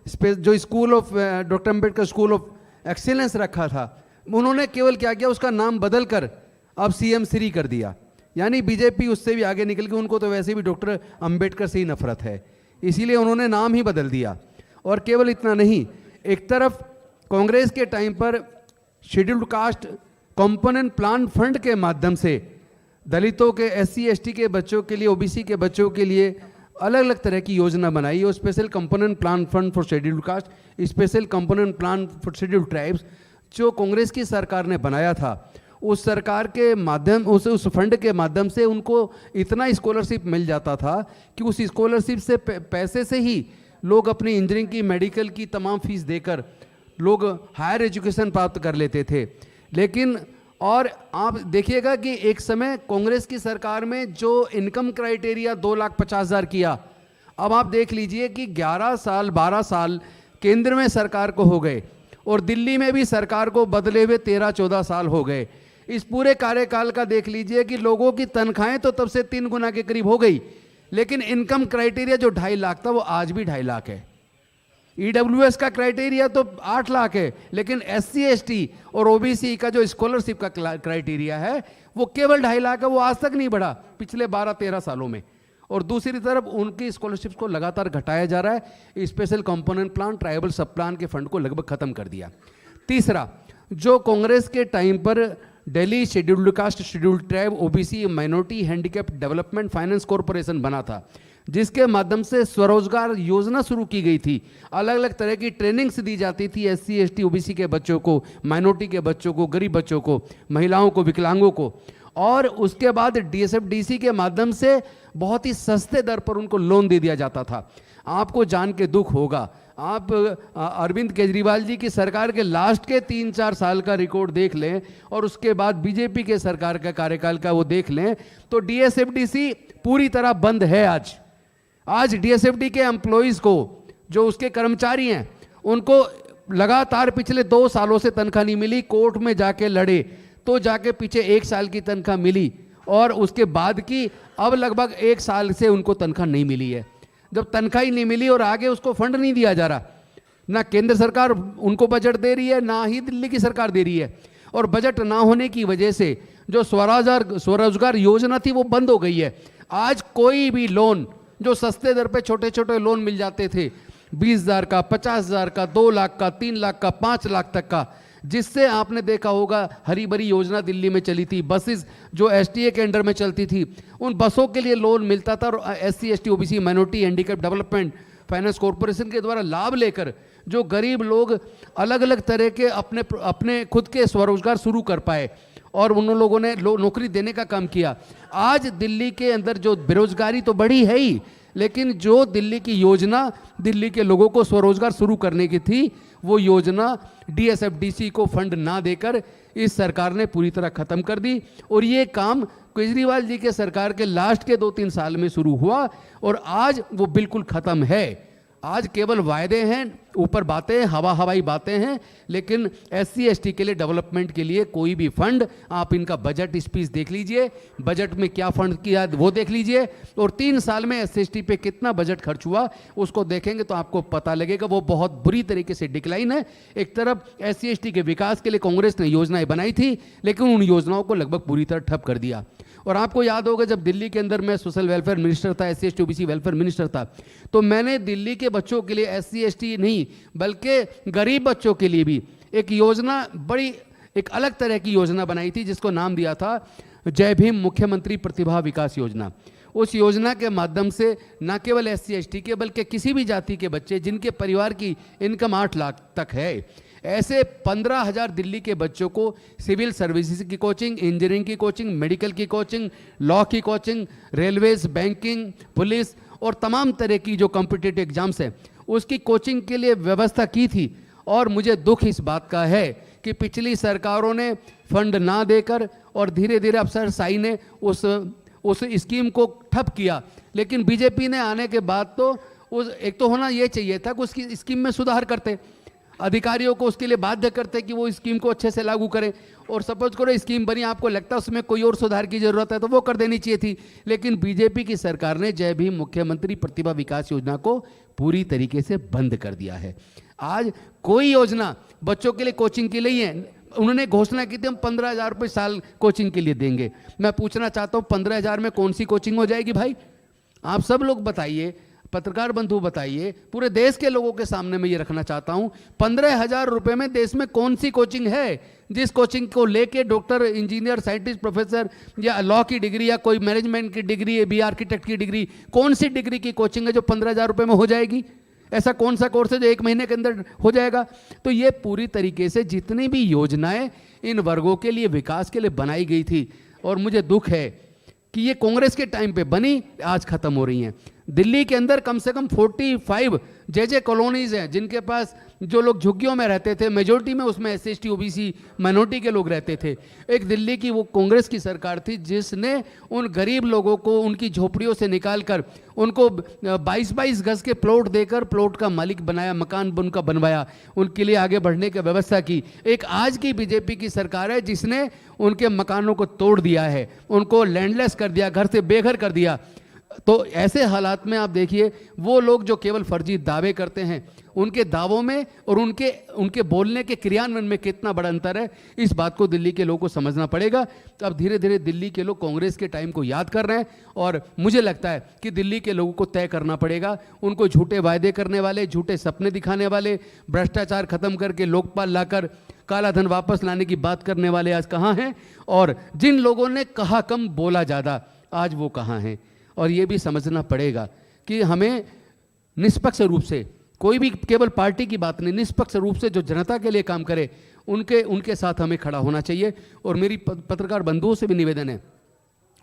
school of doctor Ambedkar school of excellence रखा था, उन्होंने केवल क्या किया, उसका नाम बदल कर अब CM श्री कर दिया। यानी बीजेपी उससे भी आगे निकल के, उनको तो वैसे भी डॉक्टर अंबेडकर से ही नफरत है, इसीलिए उन्होंने नाम ही बदल दिया। और केवल इतना नहीं, एक तरफ कांग्रेस के टाइम पर scheduled caste component plan fund के माध्यम से दलितों के, SC/ST के बच्चों के लिए, OBC के बच्चों के लिए अलग अलग तरह की योजना बनाई। और special component plan fund for scheduled caste, special component plan for scheduled tribes, जो कांग्रेस की सरकार ने बनाया था, उस सरकार के माध्यम उस फंड के माध्यम से उनको इतना स्कॉलरशिप मिल जाता था कि उस स्कॉलरशिप से पैसे से ही लोग अपनी इंजीनियरिंग की, मेडिकल की तमाम फीस देकर लोग हायर एजुकेशन प्राप्त कर लेते थे। लेकिन और आप देखिएगा कि एक समय कांग्रेस की सरकार में जो इनकम क्राइटेरिया 2,50,000 किया, अब आप देख लीजिए कि 11 साल 12 साल केंद्र में सरकार को हो गए और दिल्ली में भी सरकार को बदले हुए 13-14 साल हो गए। इस पूरे कार्यकाल का देख लीजिए कि लोगों की तनख्वाहें तो तब से 3 गुना के करीब हो गई, लेकिन इनकम क्राइटेरिया जो 2.5 लाख था वो आज भी 2.5 लाख है। ईडब्ल्यूएस का क्राइटेरिया तो 8 लाख है, लेकिन SC ST और OBC का जो स्कॉलरशिप का क्राइटेरिया है वो केवल 2.5 लाख है, वो आज तक नहीं बढ़ा पिछले 12-13 सालों में। और दूसरी तरफ उनकी स्कॉलरशिप को लगातार घटाया जा रहा है। स्पेशल कंपोनेंट प्लान, ट्राइबल सब प्लान के फंड को लगभग खत्म कर दिया। तीसरा, जो कांग्रेस के टाइम पर Delhi scheduled caste, scheduled tribe, OBC, minority handicap development finance corporation बना था, जिसके माध्यम से स्वरोजगार योजना शुरू की गई थी। अलग अलग तरह की ट्रेनिंग्स दी जाती थी SC ST OBC के बच्चों को, माइनॉरिटी के बच्चों को, गरीब बच्चों को, महिलाओं को, विकलांगों को। और उसके बाद DSFDC के माध्यम से बहुत ही सस्ते दर पर उनको लोन दे दिया जाता था। आपको जान के दुख होगा, आप अरविंद केजरीवाल जी की सरकार के लास्ट के 3-4 साल का रिकॉर्ड देख लें और उसके बाद बीजेपी के सरकार का कार्यकाल का वो देख लें तो DSFDC पूरी तरह बंद है। आज DSFD के एम्प्लॉइज को, जो उसके कर्मचारी हैं, उनको लगातार पिछले 2 सालों से तनख्वाह नहीं मिली। कोर्ट में जाके लड़े तो जाके पीछे 1 साल की तनख्वाह मिली और उसके बाद की अब लगभग 1 साल से उनको तनख्वाह नहीं मिली है। जब तनख्वाह ही नहीं मिली और आगे उसको फंड नहीं दिया जा रहा, ना केंद्र सरकार उनको बजट दे रही है, ना ही दिल्ली की सरकार दे रही है, और बजट ना होने की वजह से जो स्वरोजगार योजना थी वो बंद हो गई है। आज कोई भी लोन जो सस्ते दर पे छोटे छोटे लोन मिल जाते थे, 20,000 का, 50,000 का, 2 लाख का, 3 लाख का, 5 लाख तक का, जिससे आपने देखा होगा हरी भरी योजना दिल्ली में चली थी, बसेस जो STA के अंडर में चलती थी, उन बसों के लिए लोन मिलता था। और SC ST OBC minority handicap development finance corporation के द्वारा लाभ लेकर जो गरीब लोग अलग अलग तरह के अपने खुद के स्वरोजगार शुरू कर पाए और उन लोगों ने नौकरी देने का काम किया। आज दिल्ली के अंदर जो बेरोजगारी तो बढ़ी है ही, लेकिन जो दिल्ली की योजना दिल्ली के लोगों को स्वरोजगार शुरू करने की थी, वो योजना DSFDC को फंड ना देकर इस सरकार ने पूरी तरह खत्म कर दी। और ये काम केजरीवाल जी के सरकार के लास्ट के 2-3 साल में शुरू हुआ और आज वो बिल्कुल खत्म है। आज केवल वायदे हैं, ऊपर बातें, हवाई बातें हैं, लेकिन SC ST के लिए डेवलपमेंट के लिए कोई भी फंड, आप इनका बजट स्पीच देख लीजिए, बजट में क्या फंड किया वो देख लीजिए, और 3 साल में SC ST पे कितना बजट खर्च हुआ उसको देखेंगे तो आपको पता लगेगा वो बहुत बुरी तरीके से डिक्लाइन है। एक तरफ SC ST के विकास के लिए कांग्रेस ने योजनाएं बनाई थी, लेकिन उन योजनाओं को लगभग पूरी तरह ठप कर दिया। और आपको याद होगा जब दिल्ली के अंदर मैं सोशल वेलफेयर मिनिस्टर था, SC ST OBC welfare minister था, तो मैंने दिल्ली के बच्चों के लिए SC ST नहीं बल्कि गरीब बच्चों के लिए भी एक योजना, बड़ी एक अलग तरह की योजना बनाई थी, जिसको नाम दिया था जय भीम मुख्यमंत्री प्रतिभा विकास योजना। उस योजना के माध्यम से न केवल SC ST के बल्कि किसी भी जाति के बच्चे जिनके परिवार की इनकम 8 लाख तक है, ऐसे 15,000 दिल्ली के बच्चों को सिविल सर्विसेज की कोचिंग, इंजीनियरिंग की कोचिंग, मेडिकल की कोचिंग, लॉ की कोचिंग, रेलवेज, बैंकिंग, पुलिस और तमाम तरह की जो कॉम्पिटिटिव एग्जाम्स हैं उसकी कोचिंग के लिए व्यवस्था की थी। और मुझे दुख इस बात का है कि पिछली सरकारों ने फंड ना देकर और धीरे धीरे अफसरशाही ने उस स्कीम को ठप किया। लेकिन बीजेपी ने आने के बाद तो एक तो होना ये चाहिए था कि उसकी स्कीम में सुधार करते, अधिकारियों को उसके लिए बाध्य करते कि वो स्कीम को अच्छे से लागू करें। और सपोज करो स्कीम बनी, आपको लगता है उसमें कोई और सुधार की जरूरत है तो वो कर देनी चाहिए थी। लेकिन बीजेपी की सरकार ने जय भीम मुख्यमंत्री प्रतिभा विकास योजना को पूरी तरीके से बंद कर दिया है। आज कोई योजना बच्चों के लिए कोचिंग के लिए है। उन्होंने घोषणा की थी हम 15,000 रुपये साल कोचिंग के लिए देंगे। मैं पूछना चाहता हूँ 15,000 में कौन सी कोचिंग हो जाएगी भाई? आप सब लोग बताइए, पत्रकार बंधु बताइए, पूरे देश के लोगों के सामने मैं ये रखना चाहता हूं 15,000 रुपए में देश में कौन सी कोचिंग है जिस कोचिंग को लेके डॉक्टर, इंजीनियर, साइंटिस्ट, प्रोफेसर या लॉ की डिग्री या कोई मैनेजमेंट की डिग्री, बी आर्किटेक्ट की डिग्री, कौन सी डिग्री की कोचिंग है जो 15,000 रुपए में हो जाएगी? ऐसा कौन सा कोर्स है जो 1 महीने के अंदर हो जाएगा? तो ये पूरी तरीके से जितनी भी योजनाएं इन वर्गों के लिए, विकास के लिए बनाई गई थी। और मुझे दुख है कि ये कांग्रेस के टाइम पे बनी, आज खत्म हो रही हैं। दिल्ली के अंदर कम से कम 45 जे कॉलोनीज हैं जिनके पास जो लोग झुग्गियों में रहते थे, मेजोरिटी में उसमें SC, ST, OBC माइनॉरिटी के लोग रहते थे। एक दिल्ली की वो कांग्रेस की सरकार थी जिसने उन गरीब लोगों को उनकी झोपड़ियों से निकालकर उनको 22-22 गज के प्लॉट देकर प्लॉट का मालिक बनाया, मकान उनका बनवाया, उनके लिए आगे बढ़ने की व्यवस्था की। एक आज की बीजेपी की सरकार है जिसने उनके मकानों को तोड़ दिया है, उनको लैंडलेस कर दिया, घर से बेघर कर दिया। तो ऐसे हालात में आप देखिए, वो लोग जो केवल फर्जी दावे करते हैं, उनके दावों में और उनके बोलने के क्रियान्वयन में कितना बड़ा अंतर है, इस बात को दिल्ली के लोगों को समझना पड़ेगा। अब धीरे धीरे दिल्ली के लोग कांग्रेस के टाइम को याद कर रहे हैं और मुझे लगता है कि दिल्ली के लोगों को तय करना पड़ेगा। उनको झूठे वायदे करने वाले, झूठे सपने दिखाने वाले, भ्रष्टाचार खत्म करके लोकपाल लाकर काला धन वापस लाने की बात करने वाले आज कहाँ हैं, और जिन लोगों ने कहा कम बोला ज़्यादा, आज वो कहाँ हैं। और ये भी समझना पड़ेगा कि हमें निष्पक्ष रूप से, कोई भी केवल पार्टी की बात नहीं, निष्पक्ष रूप से जो जनता के लिए काम करे उनके साथ हमें खड़ा होना चाहिए। और मेरी पत्रकार बंधुओं से भी निवेदन है,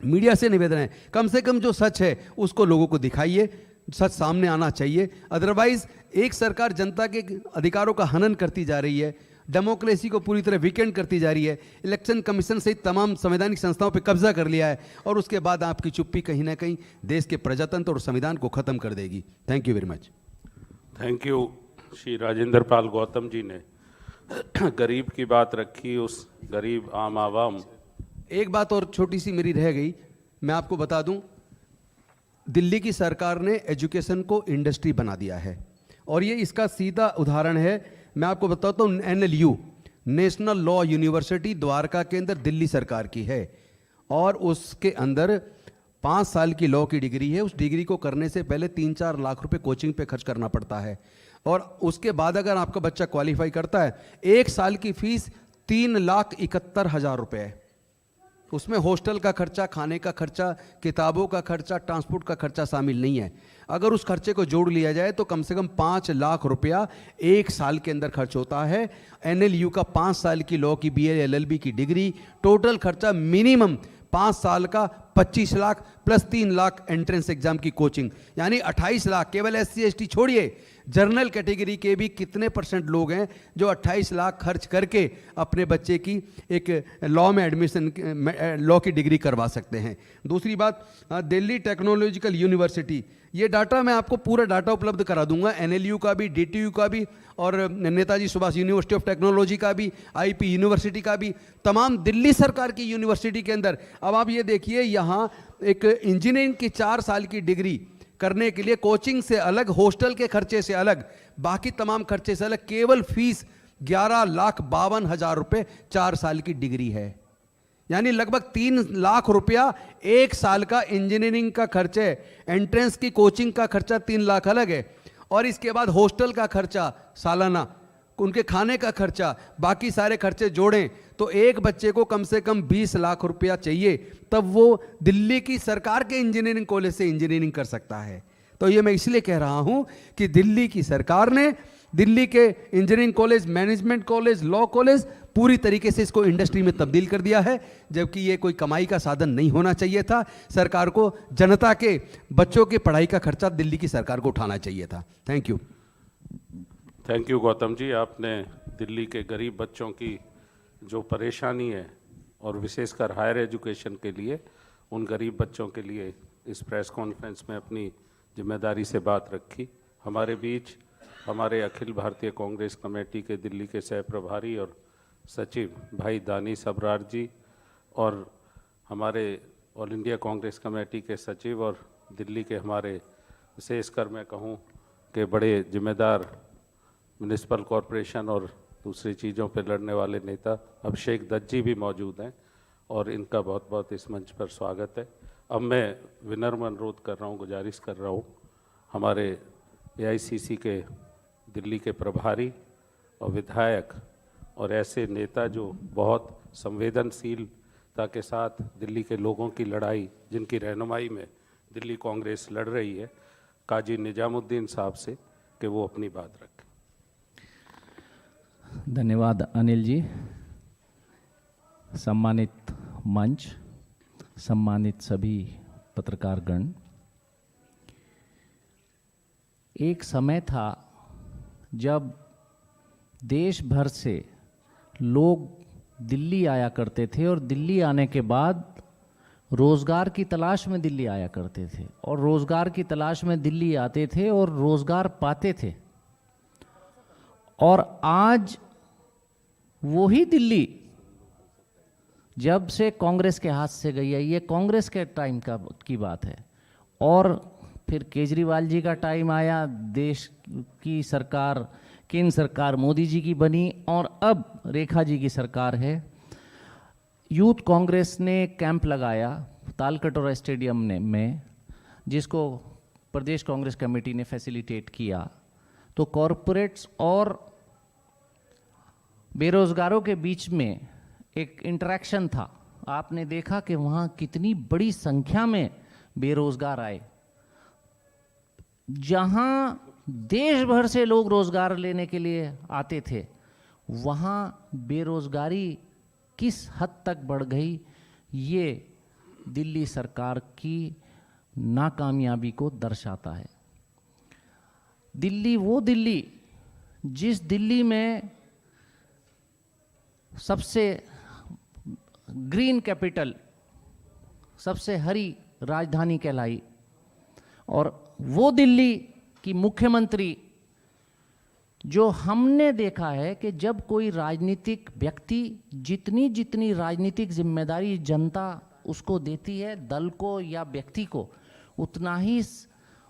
मीडिया से निवेदन है, कम से कम जो सच है उसको लोगों को दिखाइए, सच सामने आना चाहिए। अदरवाइज एक सरकार जनता के अधिकारों का हनन करती जा रही है, डेमोक्रेसी को पूरी तरह वीकेंड करती जा रही है, इलेक्शन कमीशन सहित तमाम संवैधानिक संस्थाओं पर कब्जा कर लिया है, और उसके बाद आपकी चुप्पी कहीं ना कहीं देश के प्रजातंत्र और संविधान को खत्म कर देगी। Thank you very much. Thank you. Shri Rajendra Pal Gautam ji ने गरीब की बात रखी, उस गरीब आम आवाम। एक बात और छोटी सी मेरी रह गई, मैं आपको बता दूं, दिल्ली की सरकार ने एजुकेशन को इंडस्ट्री बना दिया है, और ये इसका सीधा उदाहरण है। मैं आपको बताता हूँ, NLU national law university Dwarka के अंदर दिल्ली सरकार की है, और उसके अंदर 5 साल की लॉ की डिग्री है। उस डिग्री को करने से पहले 3-4 लाख रुपए कोचिंग पे खर्च करना पड़ता है, और उसके बाद अगर आपका बच्चा क्वालिफाई करता है, 1 साल की फीस 3,71,000 रुपये है। उसमें हॉस्टल का खर्चा, खाने का खर्चा, किताबों का खर्चा, ट्रांसपोर्ट का खर्चा शामिल नहीं है। अगर उस खर्चे को जोड़ लिया जाए तो कम से कम 5 लाख रुपया 1 साल के अंदर खर्च होता है। NLU का 5 साल की लॉ की BA LLB की डिग्री, टोटल खर्चा मिनिमम 5 साल का 25 lakh plus 3 lakh entrance exam की कोचिंग, यानी 28 लाख। केवल SC ST छोड़िए, जनरल कैटेगरी के भी कितने % लोग हैं जो 28 लाख खर्च करके अपने बच्चे की एक लॉ में एडमिशन, लॉ की डिग्री करवा सकते हैं। दूसरी बात, दिल्ली टेक्नोलॉजिकल यूनिवर्सिटी, ये डाटा मैं आपको पूरा डाटा उपलब्ध करा दूंगा, NLU का भी, DTU का भी, और Netaji Subhash university of technology का भी, IP यूनिवर्सिटी का भी, तमाम दिल्ली सरकार की यूनिवर्सिटी के अंदर। अब आप ये देखिए, यहाँ एक इंजीनियरिंग की 4 साल की डिग्री करने के लिए कोचिंग से अलग, हॉस्टल के खर्चे से अलग, बाकी तमाम खर्चे से अलग, केवल फीस 11,52,000 रुपये 4 साल की डिग्री है। यानी लगभग 3 लाख रुपया 1 साल का इंजीनियरिंग का खर्च है। एंट्रेंस की कोचिंग का खर्चा 3 लाख अलग है, और इसके बाद हॉस्टल का खर्चा सालाना, उनके खाने का खर्चा, बाकी सारे खर्चे जोड़ें तो एक बच्चे को कम से कम 20 लाख रुपया चाहिए, तब वो दिल्ली की सरकार के इंजीनियरिंग कॉलेज से इंजीनियरिंग कर सकता है। तो ये मैं इसलिए कह रहा हूं कि दिल्ली की सरकार ने दिल्ली के engineering college, management college, law college पूरी तरीके से इसको इंडस्ट्री में तब्दील कर दिया है, जबकि ये कोई कमाई का साधन नहीं होना चाहिए था। सरकार को जनता के बच्चों की पढ़ाई का खर्चा दिल्ली की सरकार को उठाना चाहिए था। Thank you. Thank you Gautam ji. आपने दिल्ली के गरीब बच्चों की जो परेशानी है, और विशेषकर हायर एजुकेशन के लिए, उन गरीब बच्चों के लिए इस प्रेस कॉन्फ्रेंस में अपनी जिम्मेदारी से बात रखी। हमारे बीच हमारे अखिल भारतीय कांग्रेस कमेटी के दिल्ली के सह प्रभारी और सचिव भाई दानिश अबरार जी, और हमारे ऑल इंडिया कांग्रेस कमेटी के सचिव और दिल्ली के हमारे, विशेषकर मैं कहूँ कि बड़े जिम्मेदार म्यूनिसिपल कॉरपोरेशन और दूसरी चीज़ों पर लड़ने वाले नेता अभिषेक दत्त जी भी मौजूद हैं, और इनका बहुत बहुत इस मंच पर स्वागत है। अब मैं विनम्र अनुरोध कर रहा हूँ, गुजारिश कर रहा हूँ, हमारे AICC के दिल्ली के प्रभारी और विधायक और ऐसे नेता जो बहुत संवेदनशीलता के साथ दिल्ली के लोगों की लड़ाई, जिनकी रहनुमाई में दिल्ली कांग्रेस लड़ रही है, काजी निजामुद्दीन साहब से, कि वो अपनी बात रखें। धन्यवाद अनिल जी। सम्मानित मंच, सम्मानित सभी पत्रकारगण, एक समय था जब देश भर से लोग दिल्ली आया करते थे और दिल्ली आने के बाद रोज़गार की तलाश में दिल्ली आया करते थे और रोज़गार की तलाश में दिल्ली आते थे और रोज़गार पाते थे। और आज वही दिल्ली जब से कांग्रेस के हाथ से गई है, ये कांग्रेस के टाइम की बात है, और फिर केजरीवाल जी का टाइम आया, देश की सरकार, केंद्र सरकार मोदी जी की बनी और अब रेखा जी की सरकार है। यूथ कांग्रेस ने कैंप लगाया तालकटोरा स्टेडियम में, जिसको प्रदेश कांग्रेस कमेटी ने फैसिलिटेट किया। तो कॉरपोरेट्स और बेरोजगारों के बीच में एक इंटरेक्शन था। आपने देखा कि वहाँ कितनी बड़ी संख्या में बेरोजगार आए। जहाँ देश भर से लोग रोजगार लेने के लिए आते थे, वहाँ बेरोजगारी किस हद तक बढ़ गई, ये दिल्ली सरकार की नाकामयाबी को दर्शाता है। दिल्ली वो दिल्ली, जिस दिल्ली में सबसे ग्रीन कैपिटल, सबसे हरी राजधानी कहलाई, और वो दिल्ली की मुख्यमंत्री, जो हमने देखा है कि जब कोई राजनीतिक व्यक्ति जितनी जितनी राजनीतिक जिम्मेदारी जनता उसको देती है, दल को या व्यक्ति को, उतना ही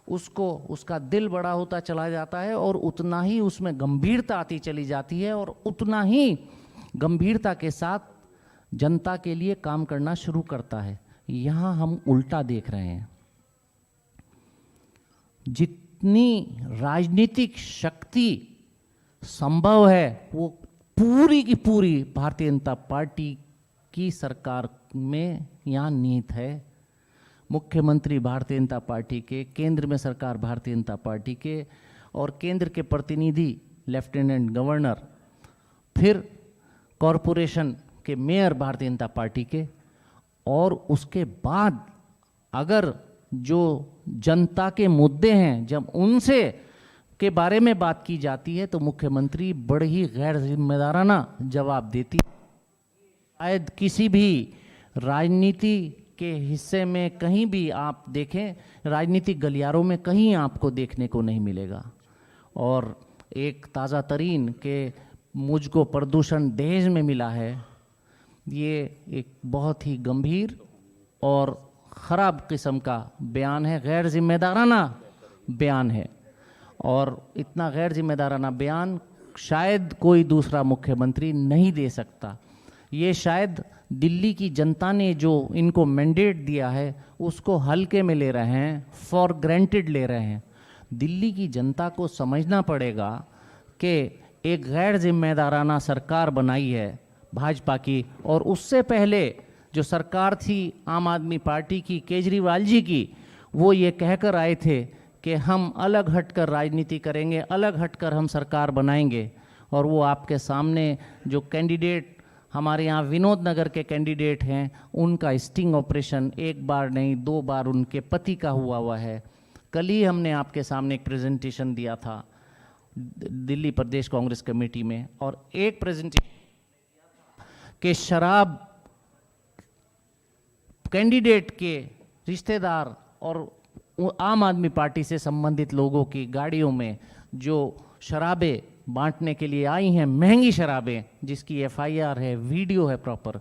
उसको उसका दिल बड़ा होता चला जाता है और उतना ही उसमें गंभीरता आती चली जाती है और उतना ही गंभीरता के साथ जनता के लिए काम करना शुरू करता है। यहाँ हम उल्टा देख रहे हैं। जितनी राजनीतिक शक्ति संभव है वो पूरी की पूरी भारतीय जनता पार्टी की सरकार में यहाँ निहित है। मुख्यमंत्री भारतीय जनता पार्टी के, केंद्र में सरकार भारतीय जनता पार्टी के, और केंद्र के प्रतिनिधि लेफ्टिनेंट गवर्नर, फिर कॉरपोरेशन के मेयर भारतीय जनता पार्टी के, और उसके बाद अगर जो जनता के मुद्दे हैं जब उनसे के बारे में बात की जाती है तो मुख्यमंत्री बड़े ही गैर जिम्मेदाराना जवाब देती है। शायद किसी भी राजनीति के हिस्से में कहीं भी आप देखें, राजनीतिक गलियारों में कहीं आपको देखने को नहीं मिलेगा। और एक ताज़ा तरीन के मुझको प्रदूषण दहेज में मिला है, ये एक बहुत ही गंभीर और ख़राब किस्म का बयान है, गैर जिम्मेदाराना बयान है। और इतना गैर जिम्मेदाराना बयान शायद कोई दूसरा मुख्यमंत्री नहीं दे सकता। ये शायद दिल्ली की जनता ने जो इनको मैंडेट दिया है उसको हल्के में ले रहे हैं, फॉर ग्रांटेड ले रहे हैं। दिल्ली की जनता को समझना पड़ेगा कि एक गैर जिम्मेदाराना सरकार बनाई है भाजपा की, और उससे पहले जो सरकार थी आम आदमी पार्टी की, केजरीवाल जी की, वो ये कहकर आए थे कि हम अलग हटकर राजनीति करेंगे, अलग हटकर हम सरकार बनाएंगे। और वो आपके सामने जो कैंडिडेट हमारे यहाँ विनोद नगर के कैंडिडेट हैं, उनका स्टिंग ऑपरेशन एक बार नहीं 2 बार उनके पति का हुआ है। कल ही हमने आपके सामने एक प्रेजेंटेशन दिया था दिल्ली प्रदेश कांग्रेस कमेटी में, और एक प्रेजेंटेशन के शराब कैंडिडेट के रिश्तेदार और आम आदमी पार्टी से संबंधित लोगों की गाड़ियों में जो शराबें बांटने के लिए आई हैं, महंगी शराबें, जिसकी एफआईआर है, वीडियो है प्रॉपर,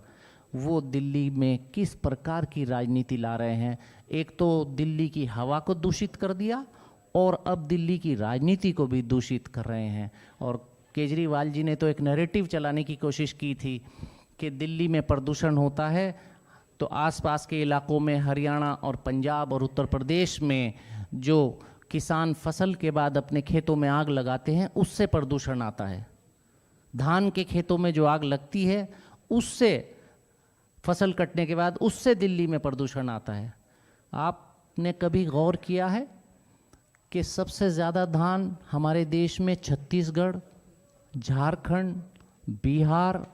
वो दिल्ली में किस प्रकार की राजनीति ला रहे हैं। एक तो दिल्ली की हवा को दूषित कर दिया और अब दिल्ली की राजनीति को भी दूषित कर रहे हैं। और केजरीवाल जी ने तो एक नैरेटिव चलाने की कोशिश की थी कि दिल्ली में प्रदूषण होता है तो आसपास के इलाकों में, हरियाणा और पंजाब और उत्तर प्रदेश में जो किसान फसल के बाद अपने खेतों में आग लगाते हैं उससे प्रदूषण आता है। धान के खेतों में जो आग लगती है उससे, फसल कटने के बाद उससे दिल्ली में प्रदूषण आता है। आपने कभी गौर किया है कि सबसे ज़्यादा धान हमारे देश में छत्तीसगढ़, झारखंड, बिहार,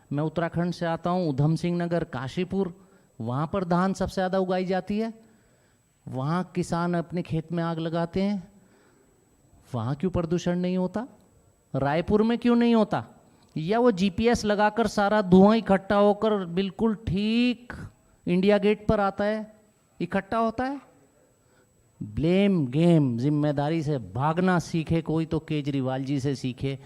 मैं उत्तराखंड से आता हूँ, उधम सिंह नगर, काशीपुर, वहाँ पर धान सबसे ज़्यादा उगाई जाती है। वहाँ किसान अपने खेत में आग लगाते हैं, वहाँ क्यों प्रदूषण नहीं होता? रायपुर में क्यों नहीं होता? या वो जीपीएस लगाकर सारा धुआं इकट्ठा होकर बिल्कुल ठीक इंडिया गेट पर आता है, इकट्ठा होता है? ब्लेम गेम, जिम्मेदारी से भागना सीखे कोई तो केजरीवाल जी से सीखे।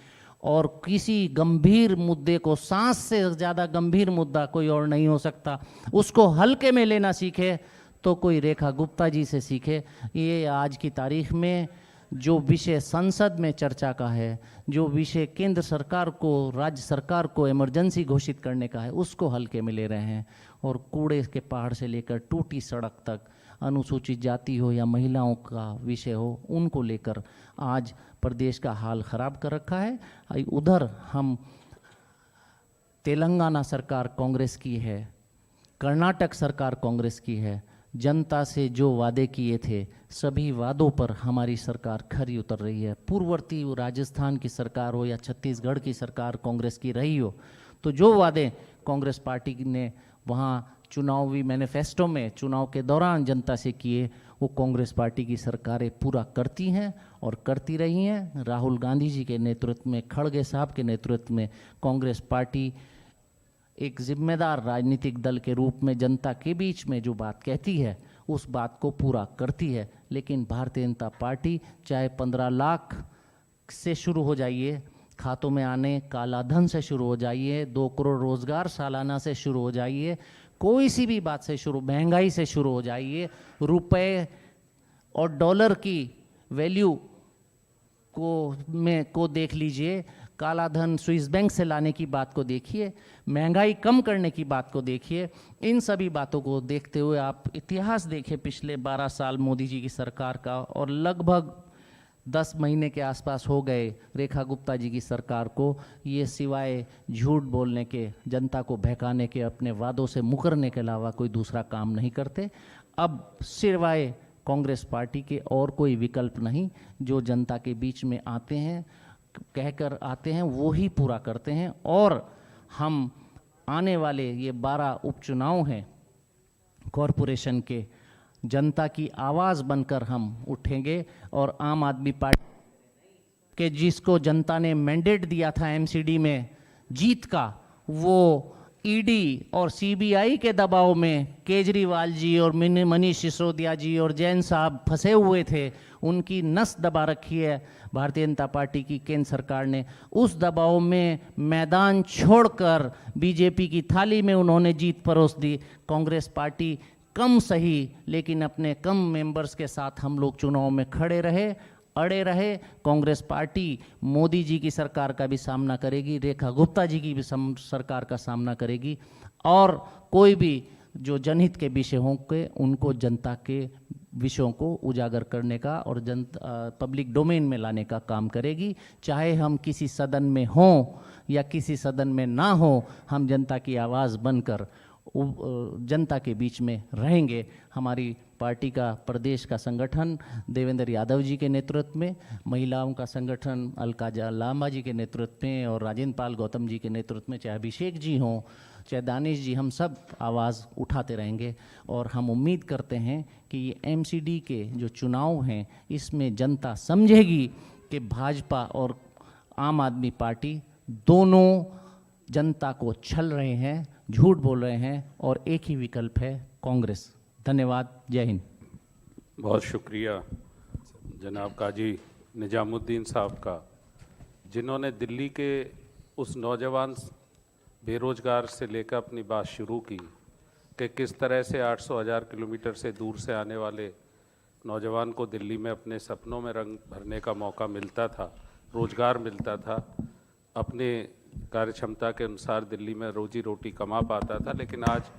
और किसी गंभीर मुद्दे को, सांस से ज़्यादा गंभीर मुद्दा कोई और नहीं हो सकता, उसको हल्के में लेना सीखे तो कोई रेखा गुप्ता जी से सीखे। ये आज की तारीख में जो विषय संसद में चर्चा का है, जो विषय केंद्र सरकार को, राज्य सरकार को इमरजेंसी घोषित करने का है, उसको हल्के में ले रहे हैं। और कूड़े के पहाड़ से लेकर टूटी सड़क तक, अनुसूचित जाति हो या महिलाओं का विषय हो, उनको लेकर आज प्रदेश का हाल खराब कर रखा है। उधर हम तेलंगाना सरकार कांग्रेस की है, कर्नाटक सरकार कांग्रेस की है। जनता से जो वादे किए थे, सभी वादों पर हमारी सरकार खरी उतर रही है। पूर्ववर्ती राजस्थान की सरकार हो या छत्तीसगढ़ की सरकार कांग्रेस की रही हो, तो जो वादे कांग्रेस पार्टी ने वहाँ चुनावी मैनिफेस्टो में चुनाव के दौरान जनता से किए, वो कांग्रेस पार्टी की सरकारें पूरा करती हैं और करती रही हैं। राहुल गांधी जी के नेतृत्व में, खड़गे साहब के नेतृत्व में कांग्रेस पार्टी एक जिम्मेदार राजनीतिक दल के रूप में जनता के बीच में जो बात कहती है, उस बात को पूरा करती है। लेकिन भारतीय जनता पार्टी चाहे 15 लाख से शुरू हो जाइए खातों में आने, काला धन से शुरू हो जाइए, 2 करोड़ रोजगार सालाना से शुरू हो जाइए, कोई सी भी बात से शुरू, महंगाई से शुरू हो जाइए, रुपए और डॉलर की वैल्यू को देख लीजिए, काला धन स्विस बैंक से लाने की बात को देखिए, महंगाई कम करने की बात को देखिए। इन सभी बातों को देखते हुए आप इतिहास देखिए पिछले 12 साल मोदी जी की सरकार का, और लगभग 10 महीने के आसपास हो गए रेखा गुप्ता जी की सरकार को। ये सिवाय झूठ बोलने के, जनता को बहकाने के, अपने वादों से मुकरने के अलावा कोई दूसरा काम नहीं करते। अब सिवाय कांग्रेस पार्टी के और कोई विकल्प नहीं। जो जनता के बीच में आते हैं, कहकर आते हैं, वो ही पूरा करते हैं। और हम आने वाले ये 12 उपचुनाव हैं कॉरपोरेशन के, जनता की आवाज़ बनकर हम उठेंगे। और आम आदमी पार्टी के जिसको जनता ने मैंडेट दिया था एमसीडी में जीत का, वो ईडी और सीबीआई के दबाव में केजरीवाल जी और मनीष सिसोदिया जी और जैन साहब फंसे हुए थे। उनकी नस दबा रखी है भारतीय जनता पार्टी की केंद्र सरकार ने। उस दबाव में मैदान छोड़कर बीजेपी की थाली में उन्होंने जीत परोस दी। कांग्रेस पार्टी कम सही लेकिन अपने कम मेंबर्स के साथ हम लोग चुनाव में खड़े रहे, अड़े रहे। कांग्रेस पार्टी मोदी जी की सरकार का भी सामना करेगी, रेखा गुप्ता जी की भी सरकार का सामना करेगी, और कोई भी जो जनहित के विषय होंगे उनको, जनता के विषयों को उजागर करने का और पब्लिक डोमेन में लाने का काम करेगी। चाहे हम किसी सदन में हों या किसी सदन में ना हो, हम जनता की आवाज़ बनकर जनता के बीच में रहेंगे। हमारी पार्टी का प्रदेश का संगठन देवेंद्र यादव जी के नेतृत्व में, महिलाओं का संगठन अलका लांबा जी के नेतृत्व में और राजेंद्र पाल गौतम जी के नेतृत्व में, चाहे अभिषेक जी हों, चाहे दानिश जी, हम सब आवाज़ उठाते रहेंगे। और हम उम्मीद करते हैं कि ये एमसीडी के जो चुनाव हैं, इसमें जनता समझेगी कि भाजपा और आम आदमी पार्टी दोनों जनता को छल रहे हैं, झूठ बोल रहे हैं, और एक ही विकल्प है, कांग्रेस। धन्यवाद। जय हिंद। बहुत शुक्रिया जनाब काजी निजामुद्दीन साहब का, जिन्होंने दिल्ली के उस नौजवान बेरोजगार से लेकर अपनी बात शुरू की कि किस तरह से 800,000 किलोमीटर से दूर से आने वाले नौजवान को दिल्ली में अपने सपनों में रंग भरने का मौका मिलता था, रोजगार मिलता था, अपने कार्य क्षमता के अनुसार दिल्ली में रोजी रोटी कमा पाता था। लेकिन आज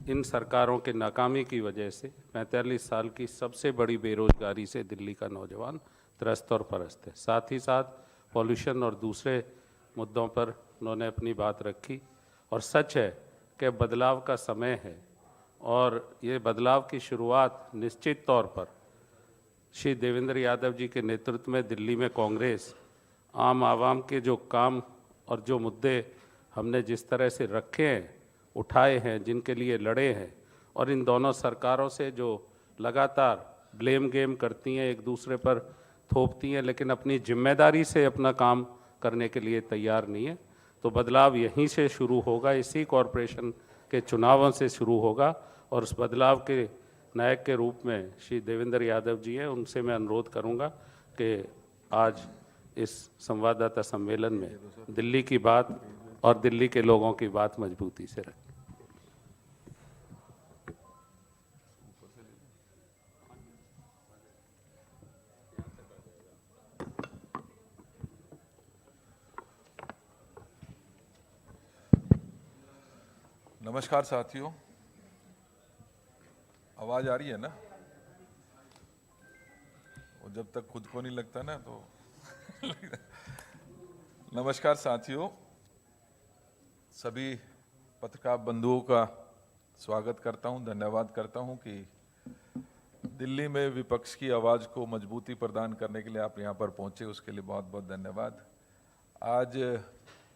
इन सरकारों के नाकामी की वजह से 45 साल की सबसे बड़ी बेरोजगारी से दिल्ली का नौजवान त्रस्त और परस्त है। साथ ही साथ पॉल्यूशन और दूसरे मुद्दों पर उन्होंने अपनी बात रखी। और सच है कि बदलाव का समय है, और ये बदलाव की शुरुआत निश्चित तौर पर श्री देवेंद्र यादव जी के नेतृत्व में दिल्ली में कांग्रेस आम आवाम के जो काम और जो मुद्दे हमने जिस तरह से रखे हैं, उठाए हैं, जिनके लिए लड़े हैं, और इन दोनों सरकारों से जो लगातार ब्लेम गेम करती हैं, एक दूसरे पर थोपती हैं, लेकिन अपनी जिम्मेदारी से अपना काम करने के लिए तैयार नहीं है। तो बदलाव यहीं से शुरू होगा, इसी कॉरपोरेशन के चुनावों से शुरू होगा, और उस बदलाव के नायक के रूप में श्री देवेंद्र यादव जी हैं। उनसे मैं अनुरोध करूंगा कि आज इस संवाददाता सम्मेलन में दिल्ली की बात और दिल्ली के लोगों की बात मजबूती से रखें। नमस्कार साथियों, आवाज आ रही है ना? और जब तक खुद को नहीं लगता ना तो नमस्कार साथियों, सभी पत्रकार बंधुओं का स्वागत करता हूं, धन्यवाद करता हूं कि दिल्ली में विपक्ष की आवाज को मजबूती प्रदान करने के लिए आप यहां पर पहुंचे, उसके लिए बहुत बहुत धन्यवाद। आज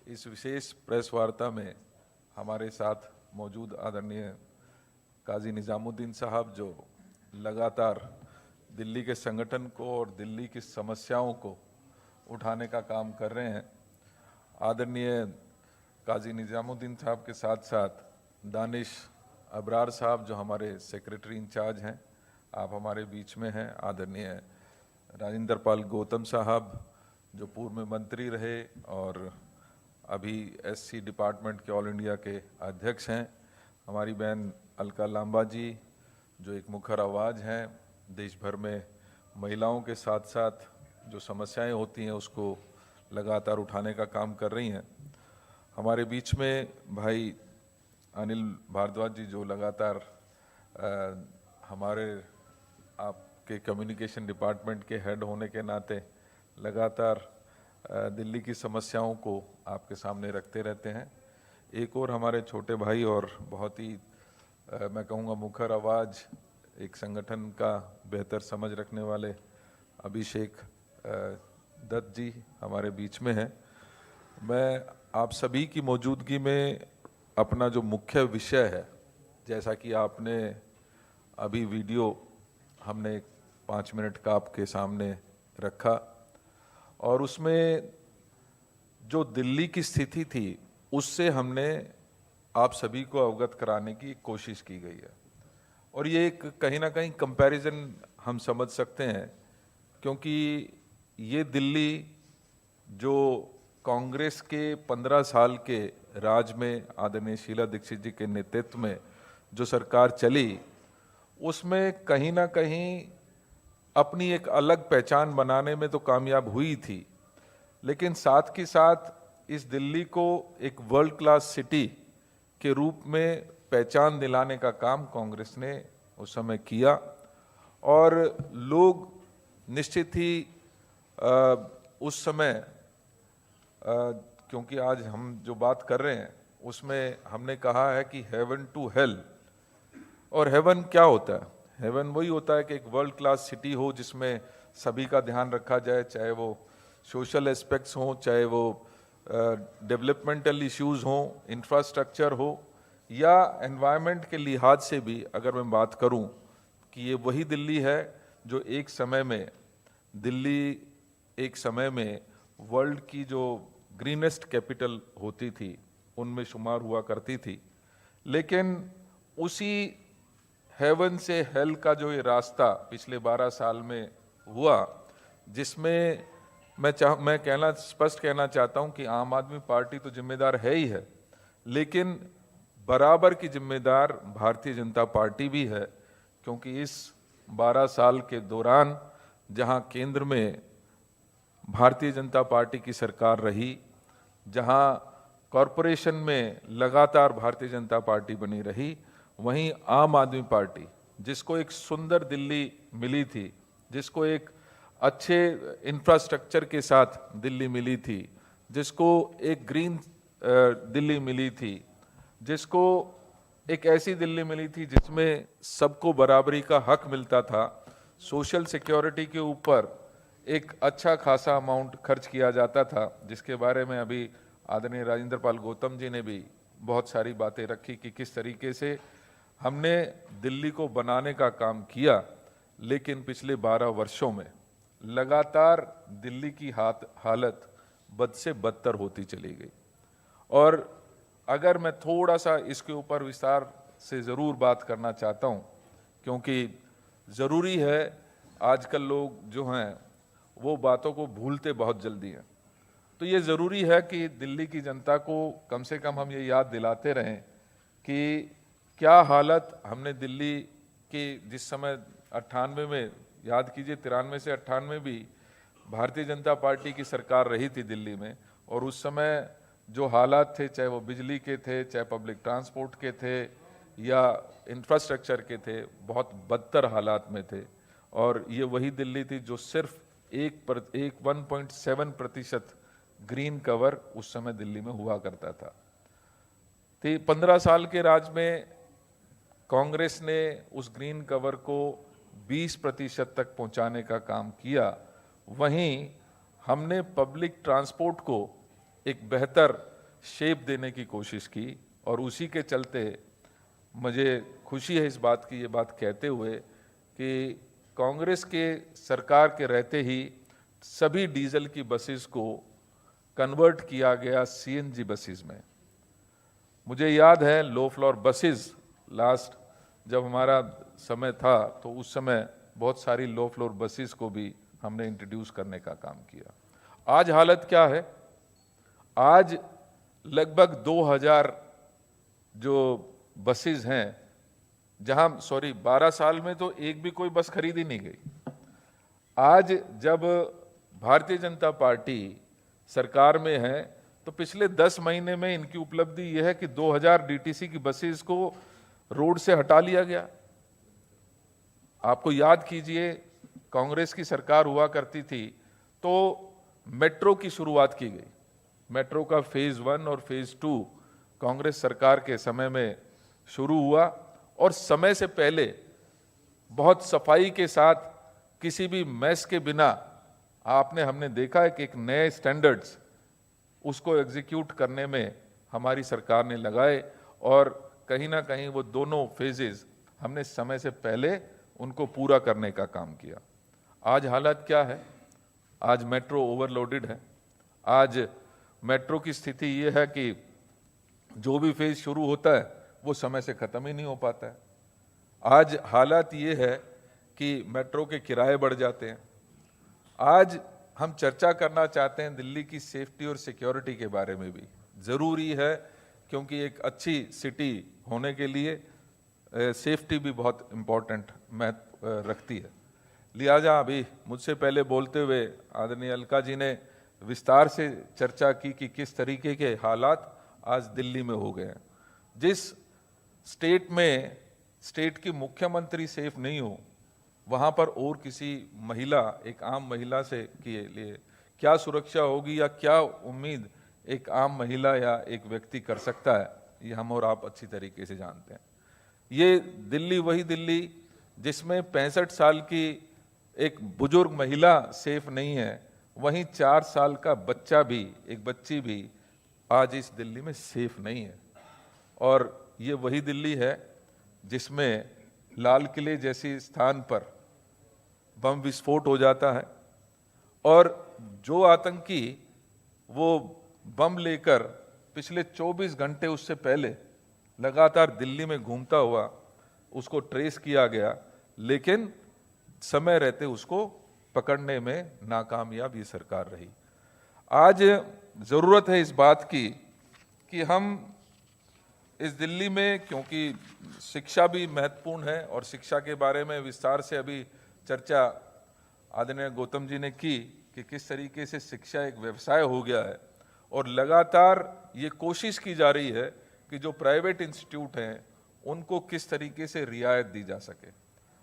इस विशेष प्रेस वार्ता में हमारे साथ मौजूद आदरणीय काजी निजामुद्दीन साहब, जो लगातार दिल्ली के संगठन को और दिल्ली की समस्याओं को उठाने का काम कर रहे हैं। आदरणीय काजी निजामुद्दीन साहब के साथ साथ दानिश अबरार साहब, जो हमारे सेक्रेटरी इंचार्ज हैं, आप हमारे बीच में हैं। आदरणीय राजेंद्र पाल गौतम साहब, जो पूर्व में मंत्री रहे और अभी एससी डिपार्टमेंट के ऑल इंडिया के अध्यक्ष हैं। हमारी बहन अलका लांबा जी, जो एक मुखर आवाज़ हैं, देश भर में महिलाओं के साथ साथ जो समस्याएं होती हैं उसको लगातार उठाने का काम कर रही हैं। हमारे बीच में भाई अनिल भारद्वाज जी, जो लगातार हमारे आपके कम्युनिकेशन डिपार्टमेंट के हेड होने के नाते लगातार दिल्ली की समस्याओं को आपके सामने रखते रहते हैं। एक और हमारे छोटे भाई और बहुत ही मैं कहूँगा मुखर आवाज़, एक संगठन का बेहतर समझ रखने वाले अभिषेक दत्त जी हमारे बीच में हैं। मैं आप सभी की मौजूदगी में अपना जो मुख्य विषय है, जैसा कि आपने अभी वीडियो हमने 5 मिनट का आपके सामने रखा, और उसमें जो दिल्ली की स्थिति थी उससे हमने आप सभी को अवगत कराने की कोशिश की गई है। और ये एक कहीं ना कहीं कंपैरिजन हम समझ सकते हैं, क्योंकि ये दिल्ली जो कांग्रेस के 15 साल के राज में आदरणीय शीला दीक्षित जी के नेतृत्व में जो सरकार चली, उसमें कहीं ना कहीं अपनी एक अलग पहचान बनाने में तो कामयाब हुई थी, लेकिन साथ के साथ इस दिल्ली को एक वर्ल्ड क्लास सिटी के रूप में पहचान दिलाने का काम कांग्रेस ने उस समय किया। और लोग निश्चित ही उस समय क्योंकि आज हम जो बात कर रहे हैं उसमें हमने कहा है कि हेवन टू हेल, और हेवन क्या होता है? हेवन वही होता है कि एक वर्ल्ड क्लास सिटी हो जिसमें सभी का ध्यान रखा जाए, चाहे वो सोशल एस्पेक्ट्स हों, चाहे वो डेवलपमेंटल इश्यूज हों, इंफ्रास्ट्रक्चर हो, या एनवायरनमेंट के लिहाज से भी अगर मैं बात करूं कि ये वही दिल्ली है जो एक समय में वर्ल्ड की जो ग्रीनेस्ट कैपिटल होती थी उनमें शुमार हुआ करती थी। लेकिन उसी हेवन से हेल का जो ये रास्ता पिछले 12 साल में हुआ, जिसमें मैं स्पष्ट कहना चाहता हूं कि आम आदमी पार्टी तो जिम्मेदार है ही है, लेकिन बराबर की जिम्मेदार भारतीय जनता पार्टी भी है, क्योंकि इस 12 साल के दौरान जहां केंद्र में भारतीय जनता पार्टी की सरकार रही, जहां कॉरपोरेशन में लगातार भारतीय जनता पार्टी बनी रही, वहीं आम आदमी पार्टी, जिसको एक सुंदर दिल्ली मिली थी, जिसको एक अच्छे इंफ्रास्ट्रक्चर के साथ दिल्ली मिली थी, जिसको एक ग्रीन दिल्ली मिली थी, जिसको एक ऐसी दिल्ली मिली थी जिसमें सबको बराबरी का हक मिलता था, सोशल सिक्योरिटी के ऊपर एक अच्छा खासा अमाउंट खर्च किया जाता था, जिसके बारे में अभी आदरणीय राजेंद्र पाल गौतम जी ने भी बहुत सारी बातें रखी कि किस तरीके से हमने दिल्ली को बनाने का काम किया, लेकिन पिछले 12 वर्षों में लगातार दिल्ली की हालत बद से बदतर होती चली गई। और अगर मैं थोड़ा सा इसके ऊपर विस्तार से ज़रूर बात करना चाहता हूँ, क्योंकि ज़रूरी है, आजकल लोग जो हैं वो बातों को भूलते बहुत जल्दी हैं, तो ये ज़रूरी है कि दिल्ली की जनता को कम से कम हम ये याद दिलाते रहें कि क्या हालत हमने दिल्ली की जिस समय 98 में, याद कीजिए 93 से 98 भी भारतीय जनता पार्टी की सरकार रही थी दिल्ली में, और उस समय जो हालात थे, चाहे वो बिजली के थे, चाहे पब्लिक ट्रांसपोर्ट के थे या इंफ्रास्ट्रक्चर के थे, बहुत बदतर हालात में थे। और ये वही दिल्ली थी जो सिर्फ 1.7% ग्रीन कवर उस समय दिल्ली में हुआ करता था। तो 15 साल के राज में कांग्रेस ने उस ग्रीन कवर को 20% तक पहुंचाने का काम किया। वहीं हमने पब्लिक ट्रांसपोर्ट को एक बेहतर शेप देने की कोशिश की, और उसी के चलते मुझे खुशी है इस बात की, ये बात कहते हुए कि कांग्रेस के सरकार के रहते ही सभी डीजल की बसेस को कन्वर्ट किया गया सीएनजी बसेस में। मुझे याद है लो फ्लोर बसेस लास्ट जब हमारा समय था तो उस समय बहुत सारी लो फ्लोर बसेस को भी हमने इंट्रोड्यूस करने का काम किया। आज हालत क्या है? आज लगभग 2000 जो बसेस हैं, जहां 12 साल में तो एक भी कोई बस खरीदी नहीं गई। आज जब भारतीय जनता पार्टी सरकार में है तो पिछले 10 महीने में इनकी उपलब्धि यह है कि 2000 डीटीसी की बसेस को रोड से हटा लिया गया। आपको याद कीजिए, कांग्रेस की सरकार हुआ करती थी तो मेट्रो की शुरुआत की गई। मेट्रो का फेज 1 और फेज 2 कांग्रेस सरकार के समय में शुरू हुआ, और समय से पहले बहुत सफाई के साथ, किसी भी मैस के बिना हमने देखा है कि एक नए स्टैंडर्ड्स उसको एग्जीक्यूट करने में हमारी सरकार ने लगाए, और कहीं ना कहीं वो दोनों फेजेस हमने समय से पहले उनको पूरा करने का काम किया। आज हालत क्या है? आज मेट्रो ओवरलोडेड है। आज मेट्रो की स्थिति ये है कि जो भी फेज शुरू होता है वो समय से ख़त्म ही नहीं हो पाता है। आज हालात ये है कि मेट्रो के किराए बढ़ जाते हैं। आज हम चर्चा करना चाहते हैं दिल्ली की सेफ्टी और सिक्योरिटी के बारे में भी। ज़रूरी है, क्योंकि एक अच्छी सिटी होने के लिए सेफ्टी भी बहुत इम्पोर्टेंट महत्व रखती है। लिहाजा अभी मुझसे पहले बोलते हुए आदरणीय अलका जी ने विस्तार से चर्चा की कि किस तरीके के हालात आज दिल्ली में हो गए हैं। जिस स्टेट की मुख्यमंत्री सेफ नहीं हो, वहाँ पर और किसी महिला, एक आम महिला से के लिए क्या सुरक्षा होगी या क्या उम्मीद एक आम महिला या एक व्यक्ति कर सकता है, ये हम और आप अच्छी तरीके से जानते हैं। ये दिल्ली वही दिल्ली जिसमें 65 साल की एक बुजुर्ग महिला सेफ नहीं है, वहीं 4 साल का बच्चा भी, एक बच्ची भी आज इस दिल्ली में सेफ नहीं है। और ये वही दिल्ली है जिसमें लाल किले जैसी स्थान पर बम विस्फोट हो जाता है, और जो आतंकी वो बम लेकर पिछले 24 घंटे उससे पहले लगातार दिल्ली में घूमता हुआ, उसको ट्रेस किया गया, लेकिन समय रहते उसको पकड़ने में नाकामयाब ये सरकार रही। आज ज़रूरत है इस बात की कि हम इस दिल्ली में, क्योंकि शिक्षा भी महत्वपूर्ण है और शिक्षा के बारे में विस्तार से अभी चर्चा आदरणीय गौतम जी ने की कि किस तरीके से शिक्षा एक व्यवसाय हो गया है, और लगातार ये कोशिश की जा रही है कि जो प्राइवेट इंस्टीट्यूट हैं उनको किस तरीके से रियायत दी जा सके।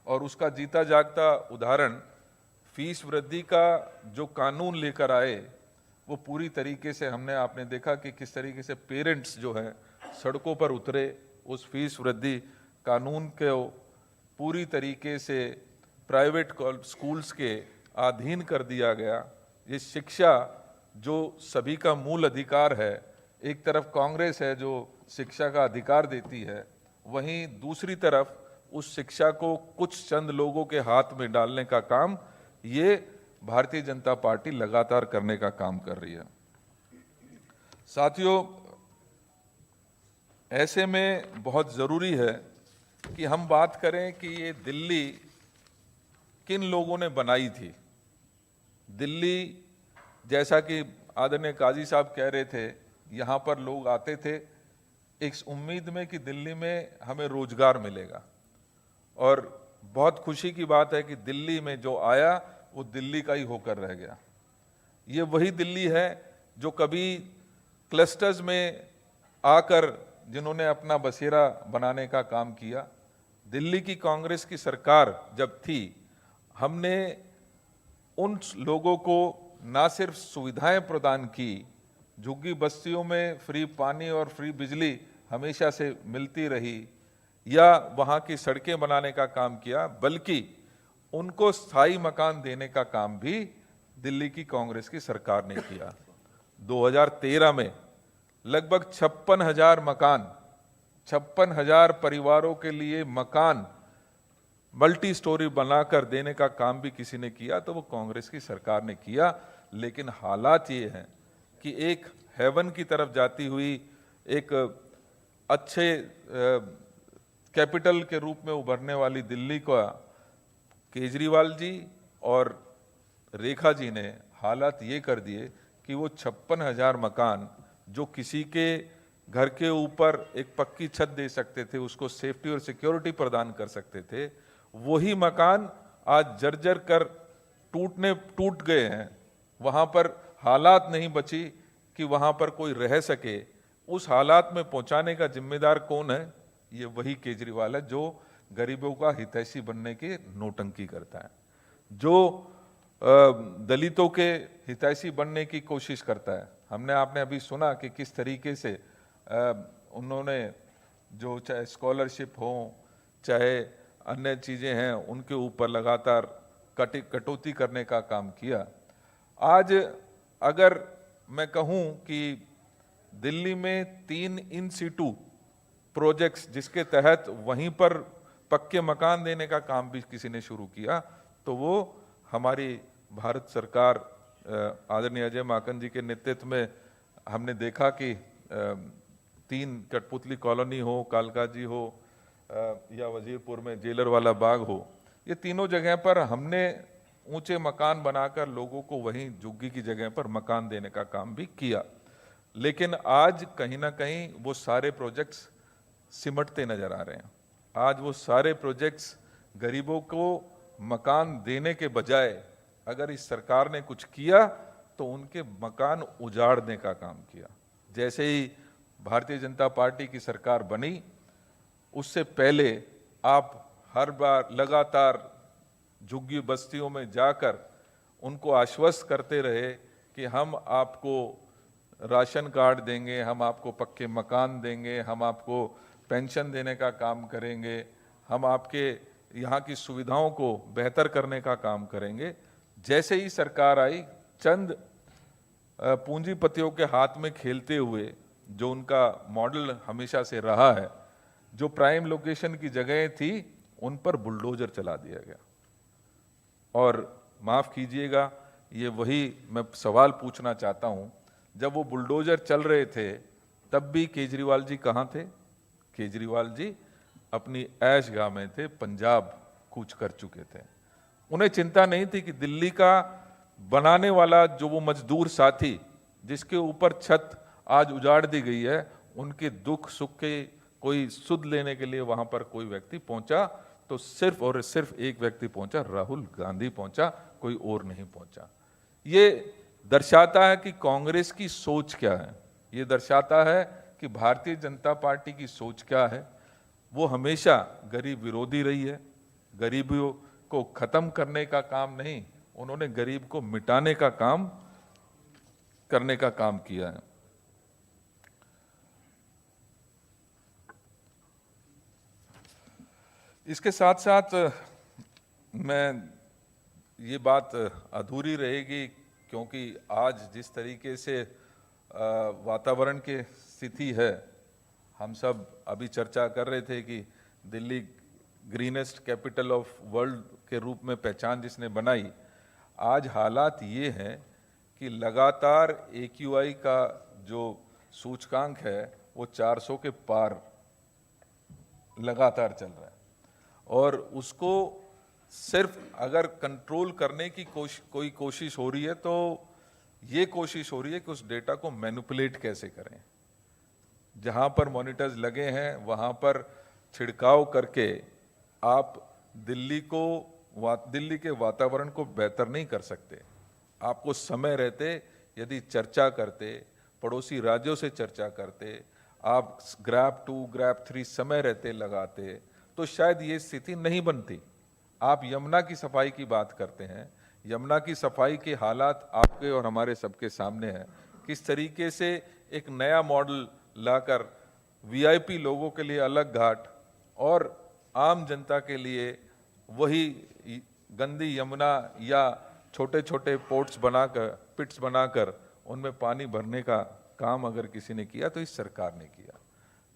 और उसका जीता जागता उदाहरण फीस वृद्धि का जो कानून लेकर आए, वो पूरी तरीके से आपने देखा कि किस तरीके से पेरेंट्स जो हैं सड़कों पर उतरे, उस फीस वृद्धि कानून को पूरी तरीके से प्राइवेट स्कूल्स के अधीन कर दिया गया। ये शिक्षा जो सभी का मूल अधिकार है, एक तरफ कांग्रेस है जो शिक्षा का अधिकार देती है, वहीं दूसरी तरफ उस शिक्षा को कुछ चंद लोगों के हाथ में डालने का काम ये भारतीय जनता पार्टी लगातार करने का काम कर रही है। साथियों, ऐसे में बहुत ज़रूरी है कि हम बात करें कि ये दिल्ली किन लोगों ने बनाई थी। दिल्ली, जैसा कि आदरणीय काजी साहब कह रहे थे, यहाँ पर लोग आते थे इस उम्मीद में कि दिल्ली में हमें रोजगार मिलेगा, और बहुत खुशी की बात है कि दिल्ली में जो आया वो दिल्ली का ही होकर रह गया। ये वही दिल्ली है जो कभी क्लस्टर्स में आकर जिन्होंने अपना बसेरा बनाने का काम किया। दिल्ली की कांग्रेस की सरकार जब थी, हमने उन लोगों को ना सिर्फ सुविधाएं प्रदान की, झुग्गी बस्तियों में फ्री पानी और फ्री बिजली हमेशा से मिलती रही, या वहाँ की सड़कें बनाने का काम किया, बल्कि उनको स्थायी मकान देने का काम भी दिल्ली की कांग्रेस की सरकार ने किया। 2013 में लगभग 56,000 मकान, 56,000 परिवारों के लिए मकान मल्टी स्टोरी बनाकर देने का काम भी किसी ने किया, तो वो कांग्रेस की सरकार ने किया। लेकिन हालात ये हैं कि एक हेवन की तरफ जाती हुई एक अच्छे कैपिटल के रूप में उभरने वाली दिल्ली का केजरीवाल जी और रेखा जी ने हालात ये कर दिए कि वो 56,000 मकान जो किसी के घर के ऊपर एक पक्की छत दे सकते थे, उसको सेफ्टी और सिक्योरिटी प्रदान कर सकते थे, वही मकान आज जर्जर कर टूट गए हैं। वहाँ पर हालात नहीं बची कि वहाँ पर कोई रह सके। उस हालात में पहुँचाने का जिम्मेदार कौन है? ये वही केजरीवाल है जो गरीबों का हितैषी बनने की नौटंकी करता है, जो दलितों के हितैषी बनने की कोशिश करता है। आपने अभी सुना कि किस तरीके से उन्होंने जो चाहे स्कॉलरशिप हो, चाहे अन्य चीज़ें हैं, उनके ऊपर लगातार कटौती करने का काम किया। आज अगर मैं कहूँ कि दिल्ली में 3 इन सिटू प्रोजेक्ट्स जिसके तहत वहीं पर पक्के मकान देने का काम भी किसी ने शुरू किया, तो वो हमारी भारत सरकार आदरणीय अजय माकन जी के नेतृत्व में हमने देखा कि 3 कठपुतली कॉलोनी हो, कालका जी हो, या वजीरपुर में जेलर वाला बाग हो, ये तीनों जगह पर हमने ऊंचे मकान बनाकर लोगों को वहीं झुग्गी की जगह पर मकान देने का काम भी किया। लेकिन आज कहीं ना कहीं वो सारे प्रोजेक्ट्स सिमटते नजर आ रहे हैं। आज वो सारे प्रोजेक्ट्स गरीबों को मकान देने के बजाय अगर इस सरकार ने कुछ किया तो उनके मकान उजाड़ने का काम किया। जैसे ही भारतीय जनता पार्टी की सरकार बनी, उससे पहले आप हर बार लगातार झुग्गी बस्तियों में जाकर उनको आश्वस्त करते रहे कि हम आपको राशन कार्ड देंगे, हम आपको पक्के मकान देंगे, हम आपको पेंशन देने का काम करेंगे, हम आपके यहाँ की सुविधाओं को बेहतर करने का काम करेंगे। जैसे ही सरकार आई, चंद पूंजीपतियों के हाथ में खेलते हुए, जो उनका मॉडल हमेशा से रहा है, जो प्राइम लोकेशन की जगह थी उन पर बुलडोजर चला दिया गया। और माफ़ कीजिएगा, ये वही मैं सवाल पूछना चाहता हूँ, जब वो बुलडोजर चल रहे थे तब भी केजरीवाल जी कहाँ थे? केजरीवाल जी अपनी ऐशगाह में थे, पंजाब कूच कर चुके थे। उन्हें चिंता नहीं थी कि दिल्ली का बनाने वाला जो वो मजदूर साथी जिसके ऊपर छत आज उजाड़ दी गई है, उनके दुख सुख के कोई सुध लेने के लिए वहां पर कोई व्यक्ति पहुंचा तो सिर्फ और सिर्फ एक व्यक्ति पहुंचा, राहुल गांधी पहुंचा, कोई और नहीं पहुंचा। ये दर्शाता है कि कांग्रेस की सोच क्या है, ये दर्शाता है कि भारतीय जनता पार्टी की सोच क्या है। वो हमेशा गरीब विरोधी रही है, गरीबियों को खत्म करने का काम नहीं, उन्होंने गरीब को मिटाने का काम करने का काम किया है। इसके साथ साथ मैं ये बात अधूरी रहेगी, क्योंकि आज जिस तरीके से वातावरण की स्थिति है, हम सब अभी चर्चा कर रहे थे कि Delhi greenest capital of world के रूप में पहचान जिसने बनाई, आज हालात ये हैं कि लगातार AQI का जो सूचकांक है वो 400 के पार लगातार चल रहा है, और उसको सिर्फ अगर कंट्रोल करने की कोई कोशिश हो रही है तो ये कोशिश हो रही है कि उस डेटा को मैनिपुलेट कैसे करें। जहां पर मॉनिटर्स लगे हैं वहां पर छिड़काव करके आप दिल्ली के वातावरण को बेहतर नहीं कर सकते। आपको समय रहते यदि चर्चा करते, पड़ोसी राज्यों से चर्चा करते, आप ग्रैब 2 ग्रैब 3 समय रहते लगाते तो शायद ये स्थिति नहीं बनती। आप यमुना की सफाई की बात करते हैं, यमुना की सफाई के हालात आपके और हमारे सबके सामने हैं। किस तरीके से एक नया मॉडल लाकर VIP लोगों के लिए अलग घाट और आम जनता के लिए वही गंदी यमुना या छोटे छोटे पिट्स बनाकर उनमें पानी भरने का काम अगर किसी ने किया तो इस सरकार ने किया।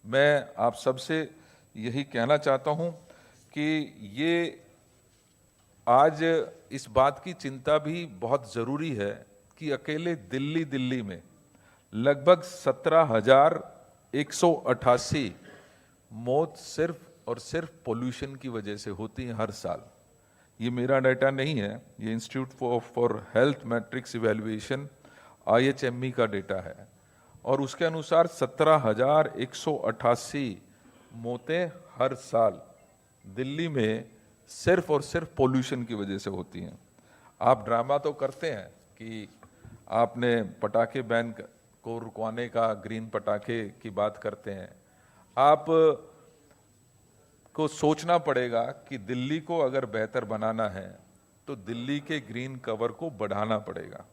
मैं आप सबसे यही कहना चाहता हूं कि ये आज इस बात की चिंता भी बहुत ज़रूरी है कि अकेले दिल्ली में लगभग 17,188 मौत सिर्फ और सिर्फ पोल्यूशन की वजह से होती हैं हर साल। ये मेरा डाटा नहीं है, ये institute for health matrix evaluation IHME का डेटा है, और उसके अनुसार 17,188 मौतें हर साल दिल्ली में सिर्फ और सिर्फ पोल्यूशन की वजह से होती हैं। आप ड्रामा तो करते हैं कि आपने पटाखे बैन को रुकवाने का, ग्रीन पटाखे की बात करते हैं। आप को सोचना पड़ेगा कि दिल्ली को अगर बेहतर बनाना है तो दिल्ली के ग्रीन कवर को बढ़ाना पड़ेगा।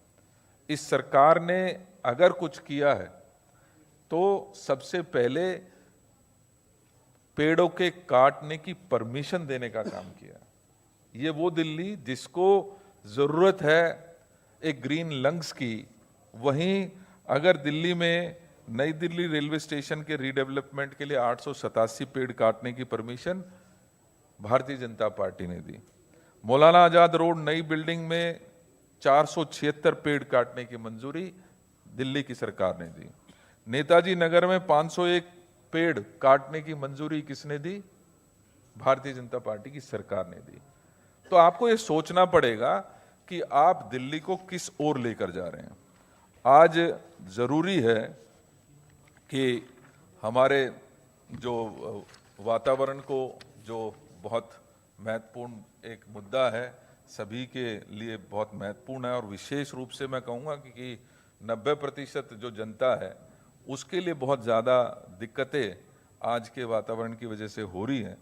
इस सरकार ने अगर कुछ किया है तो सबसे पहले पेड़ों के काटने की परमिशन देने का काम किया। ये वो दिल्ली जिसको जरूरत है एक ग्रीन लंग्स की, वहीं अगर दिल्ली में नई दिल्ली रेलवे स्टेशन के रीडेवलपमेंट के लिए 887 पेड़ काटने की परमिशन भारतीय जनता पार्टी ने दी। मौलाना आजाद रोड नई बिल्डिंग में 476 पेड़ काटने की मंजूरी दिल्ली की सरकार ने दी। नेताजी नगर में 501 पेड़ काटने की मंजूरी किसने दी? भारतीय जनता पार्टी की सरकार ने दी। तो आपको ये सोचना पड़ेगा कि आप दिल्ली को किस ओर लेकर जा रहे हैं। आज जरूरी है कि हमारे जो वातावरण को, जो बहुत महत्वपूर्ण एक मुद्दा है, सभी के लिए बहुत महत्वपूर्ण है, और विशेष रूप से मैं कहूँगा कि 90% जो जनता है उसके लिए बहुत ज़्यादा दिक्कतें आज के वातावरण की वजह से हो रही हैं।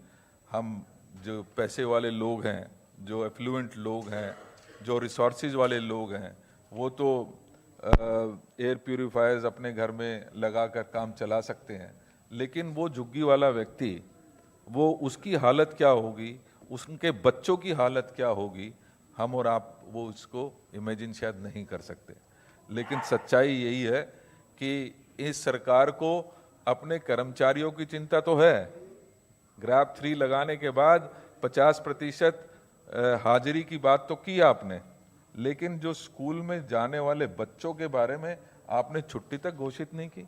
हम जो पैसे वाले लोग हैं, जो एफ्लुएंट लोग हैं, जो रिसोर्सेज वाले लोग हैं, वो तो एयर प्यूरिफायर्स अपने घर में लगाकर काम चला सकते हैं, लेकिन वो झुग्गी वाला व्यक्ति, वो उसकी हालत क्या होगी, उसके बच्चों की हालत क्या होगी, हम और आप वो उसको इमेजिन शायद नहीं कर सकते। लेकिन सच्चाई यही है कि इस सरकार को अपने कर्मचारियों की चिंता तो है। ग्रैब 3 लगाने के बाद 50% हाजिरी की बात तो की आपने, लेकिन जो स्कूल में जाने वाले बच्चों के बारे में आपने छुट्टी तक घोषित नहीं की।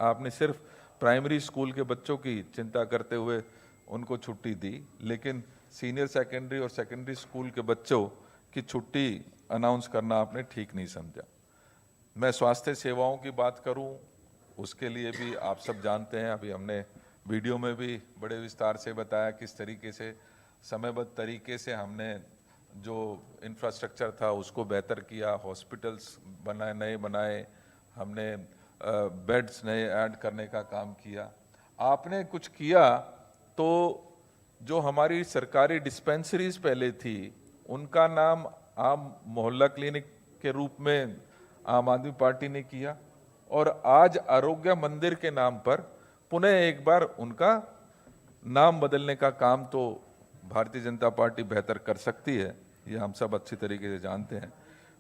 आपने सिर्फ प्राइमरी स्कूल के बच्चों की चिंता करते हुए उनको छुट्टी दी, लेकिन सीनियर सेकेंडरी और सेकेंडरी स्कूल के बच्चों की छुट्टी अनाउंस करना आपने ठीक नहीं समझा। मैं स्वास्थ्य सेवाओं की बात करूं, उसके लिए भी आप सब जानते हैं, अभी हमने वीडियो में भी बड़े विस्तार से बताया किस तरीके से समयबद्ध तरीके से हमने जो इंफ्रास्ट्रक्चर था उसको बेहतर किया, हॉस्पिटल्स नए बनाए, हमने बेड्स नए ऐड करने का काम किया। आपने कुछ किया तो जो हमारी सरकारी डिस्पेंसरीज पहले थी उनका नाम आम मोहल्ला क्लिनिक के रूप में आम आदमी पार्टी ने किया, और आज आरोग्य मंदिर के नाम पर पुनः एक बार उनका नाम बदलने का काम तो भारतीय जनता पार्टी बेहतर कर सकती है, ये हम सब अच्छी तरीके से जानते हैं।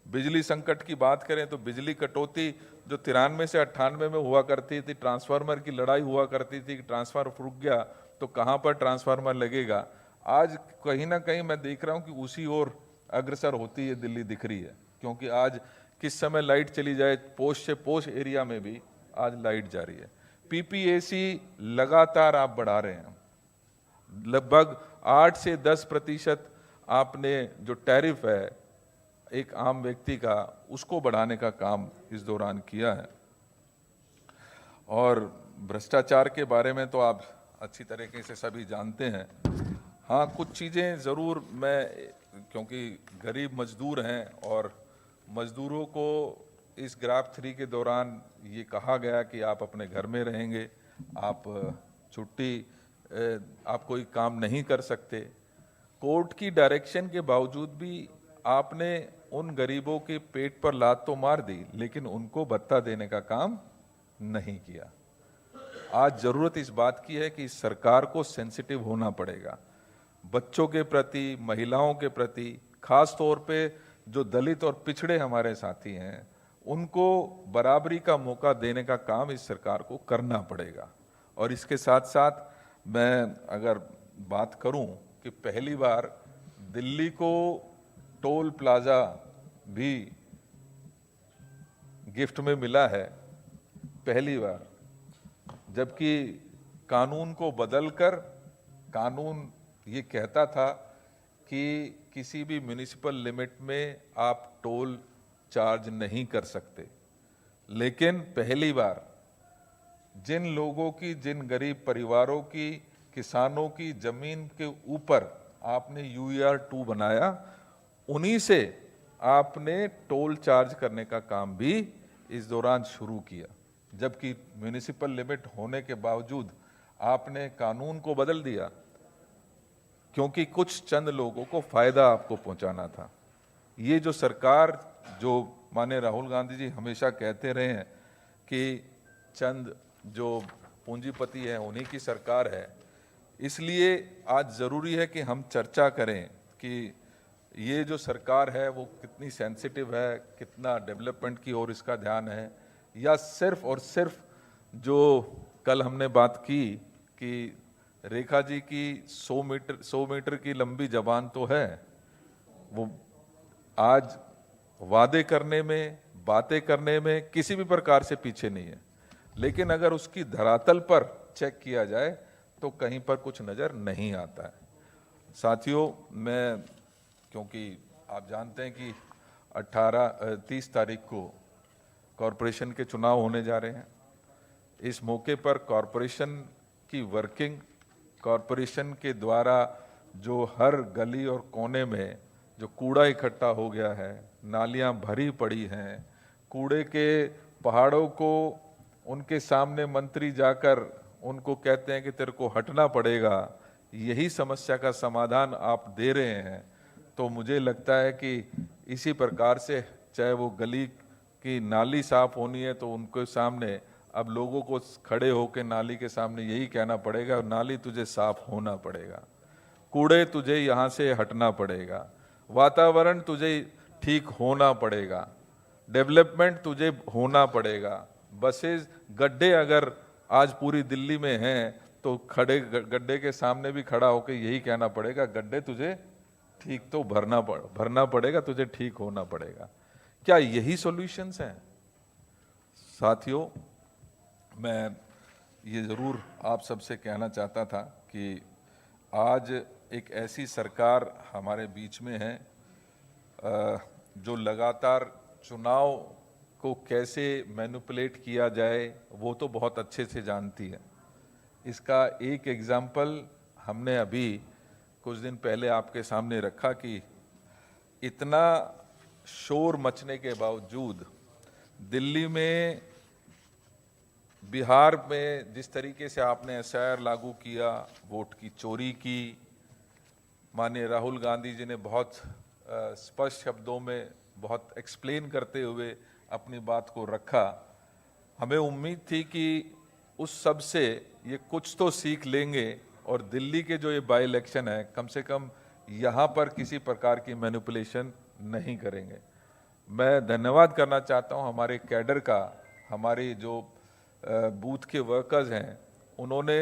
बिजली संकट की बात करें तो बिजली कटौती जो 93 से 98 में हुआ करती थी, ट्रांसफार्मर की लड़ाई हुआ करती थी कि ट्रांसफार्मर रुक गया तो कहाँ पर ट्रांसफार्मर लगेगा, आज कहीं ना कहीं मैं देख रहा हूँ कि उसी ओर अग्रसर होती है दिल्ली दिख रही है। क्योंकि आज किस समय लाइट चली जाए, पोस्ट से पोस्ट एरिया में भी आज लाइट जा रही है। पीपीएसी लगातार आप बढ़ा रहे हैं, लगभग 8 से 10% आपने जो टैरिफ है एक आम व्यक्ति का, उसको बढ़ाने का काम इस दौरान किया है। और भ्रष्टाचार के बारे में तो आप अच्छी तरीके से सभी जानते हैं। हाँ, कुछ चीज़ें ज़रूर मैं, क्योंकि गरीब मजदूर हैं और मजदूरों को इस ग्राफ 3 के दौरान ये कहा गया कि आप अपने घर में रहेंगे, आप छुट्टी, आप कोई काम नहीं कर सकते। कोर्ट की डायरेक्शन के बावजूद भी आपने उन गरीबों के पेट पर लात तो मार दी, लेकिन उनको भत्ता देने का काम नहीं किया। आज जरूरत इस बात की है कि इस सरकार को सेंसिटिव होना पड़ेगा बच्चों के प्रति, महिलाओं के प्रति, खास तौर पे जो दलित और पिछड़े हमारे साथी हैं उनको बराबरी का मौका देने का काम इस सरकार को करना पड़ेगा। और इसके साथ साथ मैं अगर बात करूं कि पहली बार दिल्ली को टोल प्लाजा भी गिफ्ट में मिला है, पहली बार, जबकि कानून को बदलकर कानून ये कहता था कि किसी भी म्युनिसिपल लिमिट में आप टोल चार्ज नहीं कर सकते, लेकिन पहली बार जिन लोगों की, जिन गरीब परिवारों की, किसानों की जमीन के ऊपर आपने UER-2 बनाया, उन्हीं से आपने टोल चार्ज करने का काम भी इस दौरान शुरू किया। जबकि म्युनिसिपल लिमिट होने के बावजूद आपने कानून को बदल दिया, क्योंकि कुछ चंद लोगों को फायदा आपको पहुंचाना था। ये जो सरकार, जो माननीय राहुल गांधी जी हमेशा कहते रहे हैं कि चंद जो पूंजीपति हैं उन्हीं की सरकार है, इसलिए आज ज़रूरी है कि हम चर्चा करें कि ये जो सरकार है वो कितनी सेंसिटिव है, कितना डेवलपमेंट की ओर इसका ध्यान है, या सिर्फ और सिर्फ जो कल हमने बात की कि रेखा जी की 100 मीटर की लंबी जबान तो है, वो आज वादे करने में, बातें करने में किसी भी प्रकार से पीछे नहीं है, लेकिन अगर उसकी धरातल पर चेक किया जाए तो कहीं पर कुछ नज़र नहीं आता है। साथियों, मैं, क्योंकि आप जानते हैं कि 30 तारीख को कॉरपोरेशन के चुनाव होने जा रहे हैं। इस मौके पर कॉरपोरेशन की वर्किंग, कॉरपोरेशन के द्वारा जो हर गली और कोने में जो कूड़ा इकट्ठा हो गया है, नालियां भरी पड़ी हैं, कूड़े के पहाड़ों को उनके सामने मंत्री जाकर उनको कहते हैं कि तेरे को हटना पड़ेगा, यही समस्या का समाधान आप दे रहे हैं, तो मुझे लगता है कि इसी प्रकार से चाहे वो गली की नाली साफ होनी है तो उनके सामने अब लोगों को खड़े होकर नाली के सामने यही कहना पड़ेगा, नाली तुझे साफ होना पड़ेगा, कूड़े तुझे यहाँ से हटना पड़ेगा, वातावरण तुझे ठीक होना पड़ेगा, डेवलपमेंट तुझे होना पड़ेगा। बसेस, गड्ढे अगर आज पूरी दिल्ली में हैं तो खड़े गड्ढे के सामने भी खड़ा होकर यही कहना पड़ेगा, गड्ढे तुझे ठीक तो भरना पड़ेगा, तुझे ठीक होना पड़ेगा। क्या यही सॉल्यूशंस हैं? साथियों, मैं ये ज़रूर आप सबसे कहना चाहता था कि आज एक ऐसी सरकार हमारे बीच में है जो लगातार चुनाव को कैसे मैनिपुलेट किया जाए वो तो बहुत अच्छे से जानती है। इसका एक एग्जाम्पल हमने अभी कुछ दिन पहले आपके सामने रखा कि इतना शोर मचने के बावजूद दिल्ली में, बिहार में जिस तरीके से आपने SIR लागू किया, वोट की चोरी की, माननीय राहुल गांधी जी ने बहुत स्पष्ट शब्दों में, बहुत एक्सप्लेन करते हुए अपनी बात को रखा। हमें उम्मीद थी कि उस सब से ये कुछ तो सीख लेंगे और दिल्ली के जो ये बाई इलेक्शन है, कम से कम यहाँ पर किसी प्रकार की मैनिपुलेशन नहीं करेंगे। मैं धन्यवाद करना चाहता हूं हमारे कैडर का, हमारे जो बूथ के वर्कर्स हैं, उन्होंने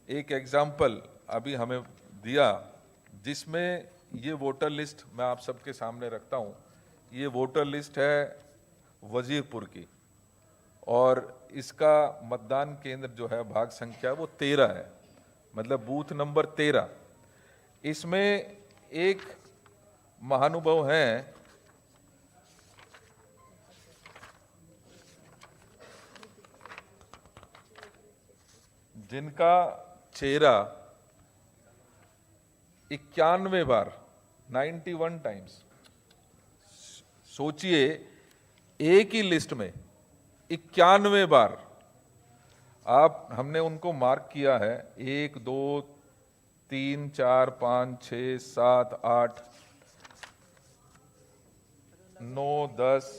एक एग्जाम्पल अभी हमें दिया जिसमें ये वोटर लिस्ट मैं आप सबके सामने रखता हूं। ये वोटर लिस्ट है वजीरपुर की और इसका मतदान केंद्र जो है भाग संख्या वो 13 है, मतलब बूथ नंबर 13। इसमें एक महानुभाव हैं जिनका चेहरा 91 बार 91 टाइम्स, सोचिए एक ही लिस्ट में 91 बार हमने उनको मार्क किया है। 1 2 3 4 5 6 7 8 9 10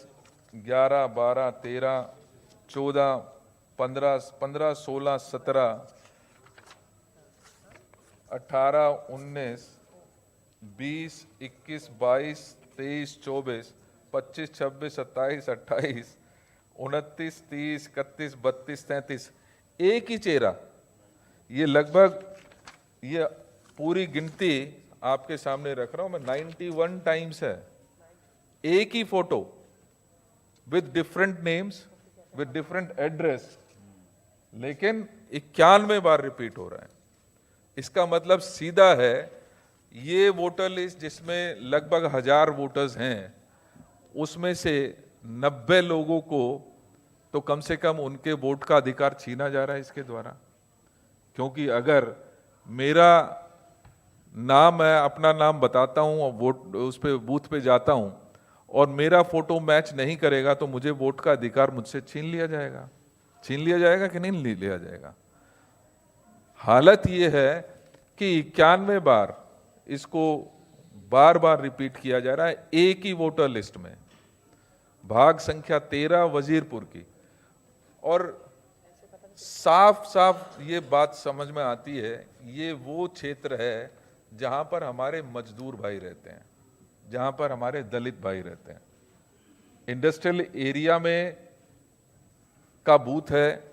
11 12 13 14 15 16 17 18 19 20 21 22 23 24 25 26 27 28 29 30 31 32 33 एक ही चेहरा। ये लगभग ये पूरी गिनती आपके सामने रख रहा हूं मैं, 91 टाइम्स है। एक ही photo with different names with different address, लेकिन 91 बार रिपीट हो रहा है। इसका मतलब सीधा है ये वोटर लिस्ट जिसमें लगभग 1000 वोटर्स हैं, उसमें से 90 लोगों को तो कम से कम उनके वोट का अधिकार छीना जा रहा है इसके द्वारा। क्योंकि अगर मेरा नाम, मैं अपना नाम बताता हूं और वोट उस पे बूथ पे जाता हूं और मेरा फोटो मैच नहीं करेगा तो मुझे वोट का अधिकार मुझसे छीन लिया जाएगा। छीन लिया जाएगा कि नहीं लिया जाएगा? हालत ये है कि 91 बार इसको बार बार रिपीट किया जा रहा है एक ही वोटर लिस्ट में, भाग संख्या 13 वजीरपुर की। और साफ साफ ये बात समझ में आती है, ये वो क्षेत्र है जहां पर हमारे मजदूर भाई रहते हैं, जहां पर हमारे दलित भाई रहते हैं। इंडस्ट्रियल एरिया में का बूथ है,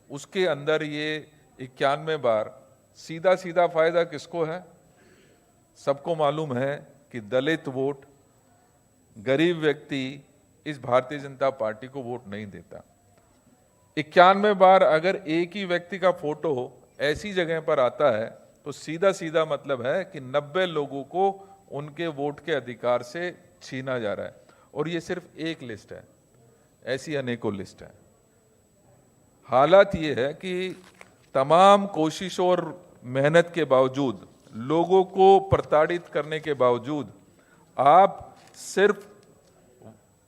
उसके अंदर ये 91 बार। सीधा सीधा फायदा किसको है? सबको मालूम है कि दलित वोट, गरीब व्यक्ति इस भारतीय जनता पार्टी को वोट नहीं देता। 91 बार अगर एक ही व्यक्ति का फोटो ऐसी जगह पर आता है तो सीधा सीधा मतलब है कि 90 लोगों को उनके वोट के अधिकार से छीना जा रहा है। और ये सिर्फ एक लिस्ट है, ऐसी अनेकों लिस्ट है। हालत ये है कि तमाम कोशिशों और मेहनत के बावजूद, लोगों को प्रताड़ित करने के बावजूद आप सिर्फ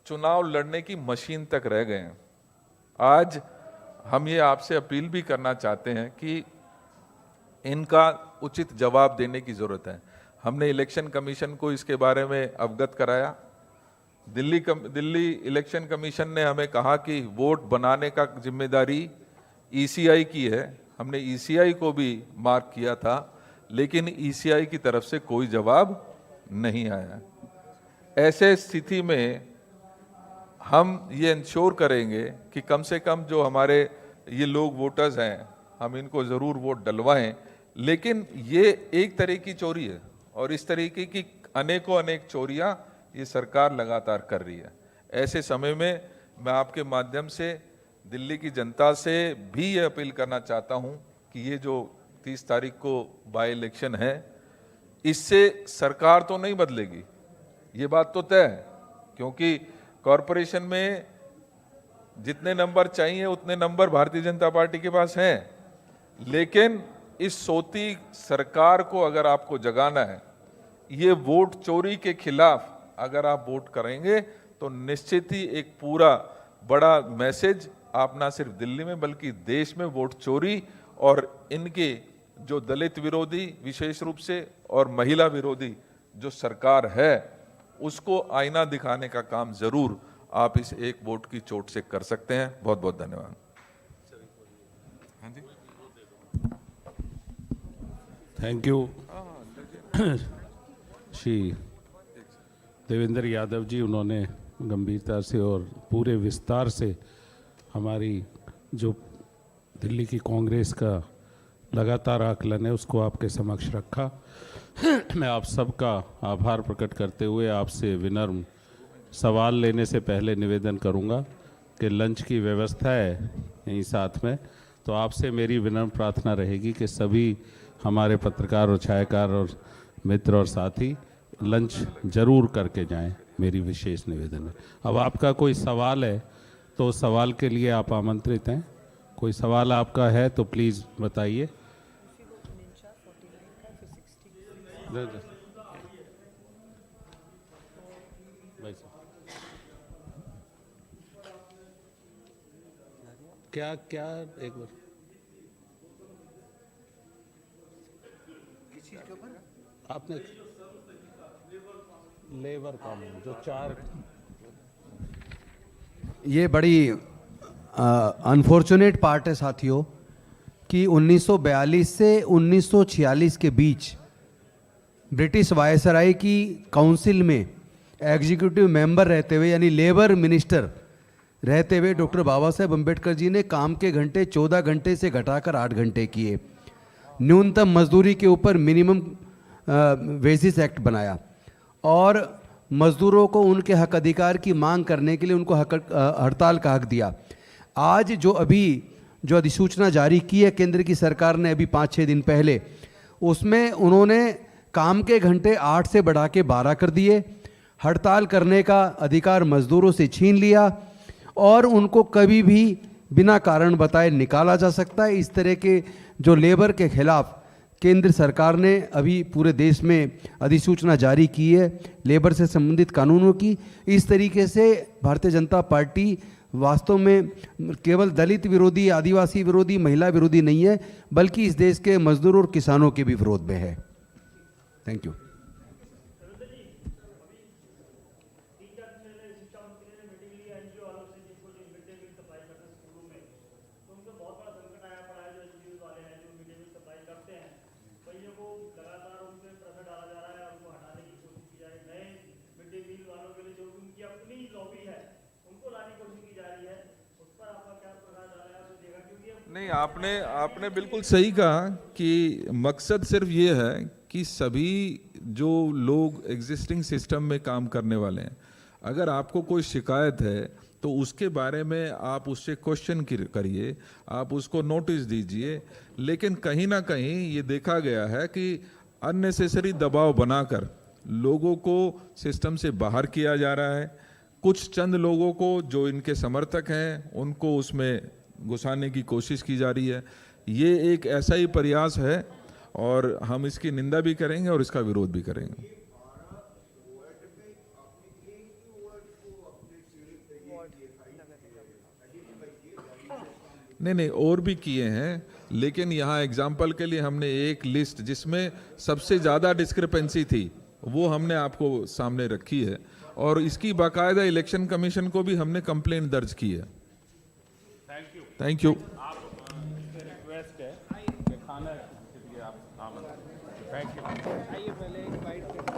चुनाव लड़ने की मशीन तक रह गए हैं। आज हम ये आपसे अपील भी करना चाहते हैं कि इनका उचित जवाब देने की जरूरत है। हमने इलेक्शन कमीशन को इसके बारे में अवगत कराया। दिल्ली इलेक्शन कमीशन ने हमें कहा कि वोट बनाने का जिम्मेदारी ईसीआई की है। हमने ईसीआई को भी मार्क किया था, लेकिन ईसीआई की तरफ से कोई जवाब नहीं आया। ऐसे स्थिति में हम ये इंश्योर करेंगे कि कम से कम जो हमारे ये लोग वोटर्स हैं, हम इनको ज़रूर वोट डलवाएं। लेकिन ये एक तरह की चोरी है और इस तरीके की अनेकों अनेक चोरियां ये सरकार लगातार कर रही है। ऐसे समय में मैं आपके माध्यम से दिल्ली की जनता से भी ये अपील करना चाहता हूं कि ये जो 30 तारीख को बाई इलेक्शन है, इससे सरकार तो नहीं बदलेगी, ये बात तो तय है। क्योंकि कॉरपोरेशन में जितने नंबर चाहिए उतने नंबर भारतीय जनता पार्टी के पास हैं। लेकिन इस सोती सरकार को अगर आपको जगाना है, ये वोट चोरी के खिलाफ अगर आप वोट करेंगे तो निश्चित ही एक पूरा बड़ा मैसेज आप ना सिर्फ दिल्ली में बल्कि देश में वोट चोरी और इनके जो दलित विरोधी विशेष रूप से और महिला विरोधी जो सरकार है उसको आईना दिखाने का काम जरूर आप इस एक वोट की चोट से कर सकते हैं। बहुत बहुत धन्यवाद। थैंक यू श्री देवेंद्र यादव जी, उन्होंने गंभीरता से और पूरे विस्तार से हमारी जो दिल्ली की कांग्रेस का लगातार आकलन है उसको आपके समक्ष रखा। मैं आप सबका आभार प्रकट करते हुए आपसे विनम्र सवाल लेने से पहले निवेदन करूंगा कि लंच की व्यवस्था है यहीं साथ में, तो आपसे मेरी विनम्र प्रार्थना रहेगी कि सभी हमारे पत्रकार और छायाकार और मित्र और साथी लंच जरूर करके जाएं, मेरी विशेष निवेदन है। अब आपका कोई सवाल है तो सवाल के लिए आप आमंत्रित हैं। कोई सवाल आपका है तो प्लीज़ बताइए। क्या क्या एक बार आपने लेबर कानून जो 4 ये बड़ी अनफॉर्चुनेट पार्ट है साथियों कि 1942 से 1946 के बीच ब्रिटिश वायसराय की काउंसिल में एग्जीक्यूटिव मेंबर रहते हुए यानी लेबर मिनिस्टर रहते हुए डॉक्टर बाबा साहेब अम्बेडकर जी ने काम के घंटे 14 घंटे से घटाकर 8 घंटे किए। न्यूनतम मजदूरी के ऊपर मिनिमम वेजेस एक्ट बनाया और मजदूरों को उनके हक अधिकार की मांग करने के लिए उनको हड़ताल का हक दिया। आज जो अधिसूचना जारी की है केंद्र की सरकार ने अभी 5-6 दिन पहले, उसमें उन्होंने काम के घंटे 8 से बढ़ा के 12 कर दिए, हड़ताल करने का अधिकार मजदूरों से छीन लिया और उनको कभी भी बिना कारण बताए निकाला जा सकता है। इस तरह के जो लेबर के खिलाफ केंद्र सरकार ने अभी पूरे देश में अधिसूचना जारी की है लेबर से संबंधित कानूनों की। इस तरीके से भारतीय जनता पार्टी वास्तव में केवल दलित विरोधी, आदिवासी विरोधी, महिला विरोधी नहीं है, बल्कि इस देश के मजदूर और किसानों के भी विरोध में है। Thank you. नहीं, आपने बिल्कुल सही कहा कि मकसद सिर्फ ये है कि सभी जो लोग एग्जिस्टिंग सिस्टम में काम करने वाले हैं, अगर आपको कोई शिकायत है तो उसके बारे में आप उससे क्वेश्चन करिए, आप उसको नोटिस दीजिए। लेकिन कहीं ना कहीं ये देखा गया है कि अननेसेसरी दबाव बनाकर लोगों को सिस्टम से बाहर किया जा रहा है। कुछ चंद लोगों को जो इनके समर्थक हैं उनको उसमें घुसाने की कोशिश की जा रही है। ये एक ऐसा ही प्रयास है और हम इसकी निंदा भी करेंगे और इसका विरोध भी करेंगे। नहीं, और भी किए हैं, लेकिन यहाँ एग्जाम्पल के लिए हमने एक लिस्ट जिसमें सबसे ज़्यादा डिस्क्रिपेंसी थी वो हमने आपको सामने रखी है और इसकी बाकायदा इलेक्शन कमीशन को भी हमने कंप्लेंट दर्ज की है। Thank you. रिक्वेस्ट है कि खाना के लिए आप आमंत्रित। Thank you.